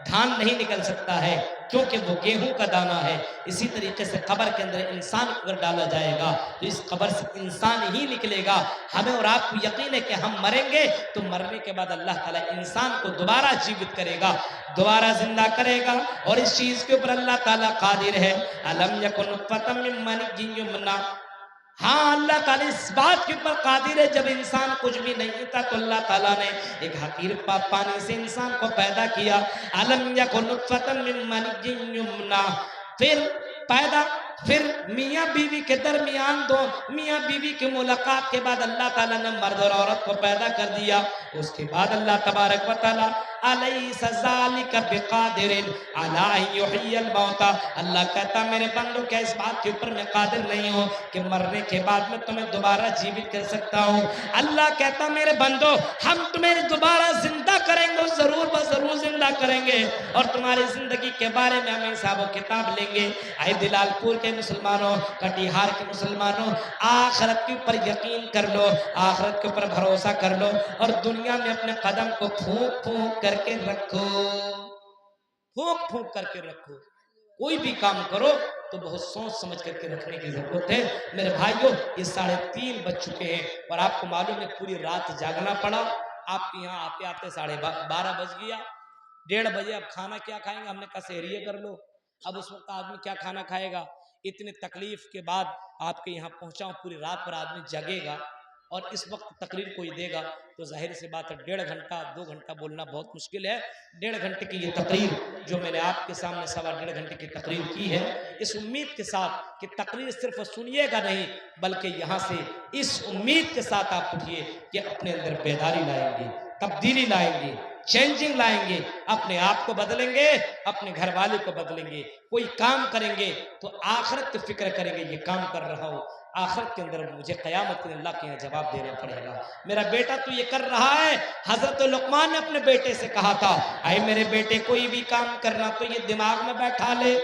دھان نہیں نکل سکتا ہے، کیونکہ وہ گیہوں کا دانہ ہے۔ اسی طریقے سے قبر کے اندر انسان کو اگر ڈالا جائے گا تو اس قبر سے انسان ہی نکلے گا۔ ہمیں اور آپ کو یقین ہے کہ ہم مریں گے تو مرنے کے بعد اللہ تعالیٰ انسان کو دوبارہ جیوت کرے گا، دوبارہ زندہ کرے گا، اور اس چیز کے اوپر اللہ تعالیٰ قادر ہے۔ الم یکن نطفۃ من منی یمنی، ہاں اللہ تعالیٰ اس بات کے اوپر قادر ہے، جب انسان کچھ بھی نہیں تھا تو اللہ تعالیٰ نے ایک حقیر پانی سے انسان کو پیدا کیا۔ الم یکن نطفۃ من منی یمنی، پھر پیدا پھر میاں بیوی کے درمیان دو میاں بیوی کی ملاقات کے بعد اللہ تعالیٰ نے مرد اور عورت کو پیدا کر دیا. اس کے بعد اللہ تبارک و تعالیٰ الیس ذالک بقادر علی ان یحیی الموتى، اللہ کہتا میرے بندو کیا اس بات کے اوپر میں قادر نہیں ہوں کہ مرنے کے بعد میں تمہیں دوبارہ جیوت کر سکتا ہوں. اللہ کہتا میرے بندو ہم تمہیں دوبارہ زندہ کریں گے، ضرور ضرور زندہ کریں گے، اور تمہاری زندگی کے بارے میں ہم حساب و کتاب لیں گے. اے دلال پور کے مسلمانوں، کٹیہار کے مسلمانوں، آخرت کے اوپر یقین کر لو، آخرت کے اوپر بھروسہ کر لو، اور دنیا میں اپنے قدم کو پھونک پھونک کر کے رکھو، پھونک پھونک کر کے رکھو. کوئی بھی کام کرو تو بہت سوچ سمجھ کر کے رکھنے کی ضرورت ہے. میرے بھائیوں یہ 3:30 بج چکے ہیں اور آپ کو معلوم ہے پوری رات جاگنا پڑا. آپ کے یہاں آتے آتے 12:30 بج گیا. 1:30 بجے اب کھانا کیا کھائیں گے؟ ہم نے کہا سحریہ کر لو. اب اس وقت آدمی کیا کھانا کھائے گا؟ اتنی تکلیف کے بعد آپ کے یہاں پہنچا ہوں. پوری رات پر آدمی جگے گا اور اس وقت تقریر کوئی دے گا تو ظاہر سی بات ہے 1.5 گھنٹہ 2 گھنٹہ بولنا بہت مشکل ہے. 1.5 گھنٹے کی یہ تقریر جو میں نے آپ کے سامنے 1.5 گھنٹے کی تقریر کی ہے، اس امید کے ساتھ کہ تقریر صرف سنیے گا نہیں، بلکہ یہاں سے اس امید کے ساتھ آپ اٹھیے کہ اپنے اندر بیداری لائیں گے، تبدیلی لائیں گے، چینجنگ لائیں گے، اپنے آپ کو بدلیں گے، اپنے گھر والے کو بدلیں گے. کوئی کام کریں گے تو آخرت کی فکر کریں گے، یہ کام کر رہا ہوں آخرت کے اندر مجھے قیامت میں اللہ کے یہاں جواب دینا پڑے گا. میرا بیٹا تو یہ کر رہا ہے. حضرت لقمان نے اپنے بیٹے سے کہا تھا اے میرے بیٹے کوئی بھی کام کرنا تو یہ دماغ میں بیٹھا لے،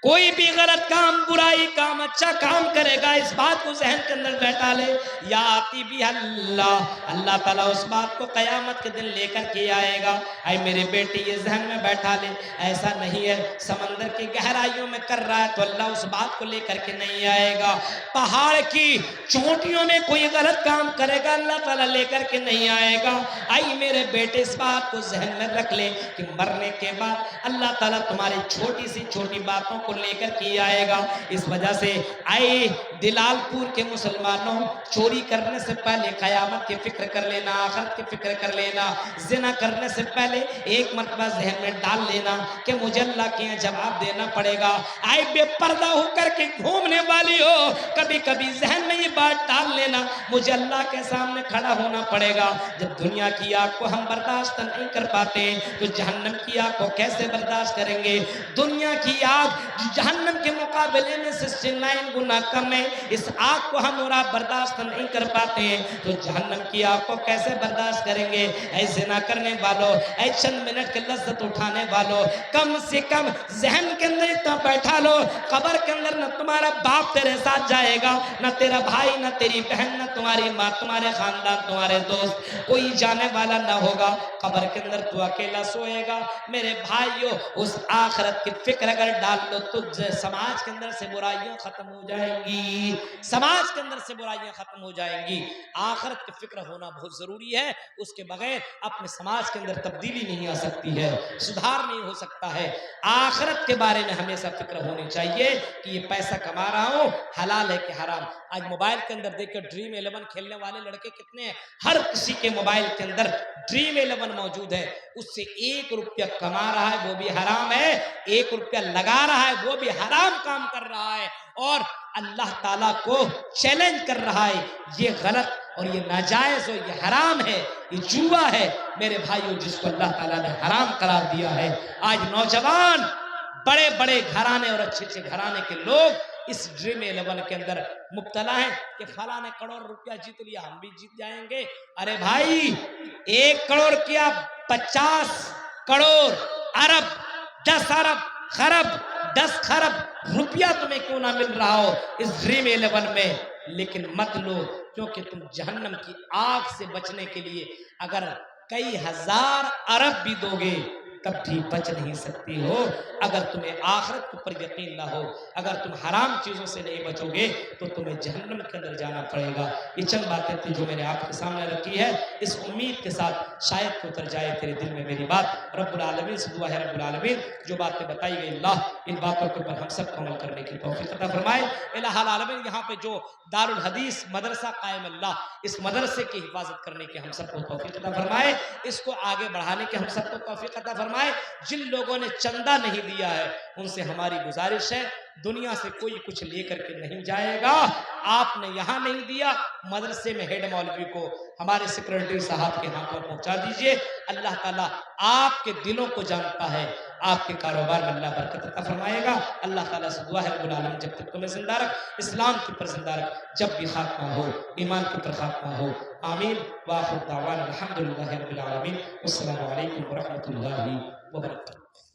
کوئی بھی غلط کام، برائی کام، اچھا کام کرے گا اس بات کو ذہن کے اندر بیٹھا لے. یا آتی بھی اللہ تعالیٰ اس بات کو قیامت کے دن لے کر کے آئے گا. اے میرے بیٹے یہ ذہن میں بیٹھا لے، ایسا نہیں ہے سمندر کی گہرائیوں میں کر رہا ہے تو اللہ اس بات کو لے کر کے نہیں آئے گا. پہاڑ کی چوٹیوں میں کوئی غلط کام کرے گا اللہ تعالیٰ لے کر کے نہیں آئے گا. اے میرے بیٹے اس بات کو ذہن میں رکھ لے کہ مرنے کے بعد اللہ تعالیٰ تمہاری چھوٹی سی چھوٹی باتوں کو لے کر کے آئے گا. اس وجہ سے اے دلال پور کے مسلمانوں، چوری کرنے سے پہلے قیامت کی فکر کر لینا، آخرت کی فکر کر لینا. زنا کرنے سے پہلے ایک مرتبہ ذہن میں ڈال لینا کہ مجھے اللہ کے یہاں جواب دینا پڑے گا. اے بے پردہ ہو کر کے گھومنے والی ہو، کبھی کبھی ذہن میں یہ بات ڈال لینا مجھے اللہ کے سامنے کھڑا ہونا پڑے گا. جب دنیا کی آگ کو ہم برداشت نہیں کر پاتے تو جہنم کی آگ کو کیسے برداشت کریں گے؟ دنیا کی آگ جہنم کے مقابلے میں 69 گنا کم ہے. اس آگ کو ہم اور آپ برداشت نہیں کر پاتے ہیں تو جہنم کی آگ کو کیسے برداشت کریں گے؟ اے زنا کرنے والوں، اے چند منٹ کے لذت اٹھانے والوں، کم سے کم ذہن کے اندر اتنا بیٹھا لو قبر کے اندر نہ تمہارا باپ تیرے ساتھ جائے گا، نہ تیرا بھائی، نہ تیری بہن، نہ تمہاری ماں، تمہارے خاندان، تمہارے دوست، کوئی جانے والا نہ ہوگا. قبر کے اندر تو اکیلا سوئے گا. میرے بھائیوں اس آخرت کی فکر اگر ڈال لو تو سماج کے اندر سے برائیاں ختم ہو جائیں گی، سماج کے اندر سے برائیاں ختم ہو جائیں گی. آخرت کی فکر ہونا بہت ضروری ہے. اس کے بغیر اپنے سماج کے اندر تبدیلی نہیں آ سکتی ہے، سدھار نہیں ہو سکتا ہے. آخرت کے بارے میں ہمیشہ فکر ہونی چاہیے کہ یہ پیسہ کما رہا ہوں حلال ہے کہ حرام. آج موبائل کے اندر دیکھ کر ڈریم 11 کھیلنے والے لڑکے کتنے ہیں. ہر کسی کے موبائل کے اندر ڈریم 11 موجود ہے. اس سے 1 روپیہ کما رہا ہے وہ بھی حرام ہے، 1 روپیہ لگا رہا ہے وہ بھی حرام کام کر رہا ہے، اور اللہ تعالیٰ کو چیلنج کر رہا ہے. یہ غلط اور یہ ناجائز اور یہ حرام ہے، یہ جوا ہے. میرے بھائیوں جس کو اللہ تعالیٰ نے حرام قرار دیا ہے، آج نوجوان بڑے بڑے گھرانے اور اچھے اچھے گھرانے کے لوگ اس ڈریم 11 کے اندر مبتلا ہیں کہ فلاں نے کروڑ روپیہ جیت لیا ہم بھی جیت جائیں گے. ارے بھائی 1 کروڑ کیا 50 کروڑ ارب 10 ارب خرب 10 خرب روپیہ تمہیں کیوں نہ مل رہا ہو اس ڈریم 11 میں، لیکن مت لو، کیونکہ تم جہنم کی آگ سے بچنے کے لیے اگر کئی ہزار ارب بھی دو گے تب بھی بچ نہیں سکتی ہو. اگر تمہیں آخرت کے اوپر یقین نہ ہو، اگر تم حرام چیزوں سے نہیں بچو گے تو تمہیں جہنم کے اندر جانا پڑے گا. یہ چند باتیں تھی جو میں نے آپ کے سامنے رکھی ہے، اس امید کے ساتھ شاید کو اتر جائے تیرے دل میں میری بات. رب العالمین سے دعا ہے رب العالمین جو باتیں بتائی گئی اللہ ان باتوں کے اوپر ہم سب کو عمل کرنے کی توفیق عطا فرمائے. الہ العالمین یہاں پہ جو دارالحدیث مدرسہ قائم اللہ، اس مدرسے کی حفاظت کرنے کی ہم سب کو توفیق عطا فرمائے، اس کو آگے بڑھانے کی ہم سب کو توفیق عطا فرمائے. فرمائے جن لوگوں نے چندہ نہیں دیا ہے ان سے ہماری گزارش ہے دنیا سے کوئی کچھ لے کر کے نہیں جائے گا. آپ نے یہاں نہیں دیا مدرسے میں ہیڈ مولوی کو ہمارے سیکرٹری صاحب کے ہاتھوں پہنچا دیجئے. اللہ تعالیٰ آپ کے دلوں کو جانتا ہے, آپ کے کاروبار میں اللہ برکت عطا فرمائے گا. اللہ تعالیٰ سے دعا ہے رب العالمین جب تک تمہیں زندہ رکھ, اسلام کے پر زندہ رکھ, جب بھی خاتمہ ہو ایمان کے پر خاتمہ ہو. آمین. وآخر دعوانا الحمدللہ رب العالمین. السلام علیکم ورحمۃ اللہ وبرکاتہ.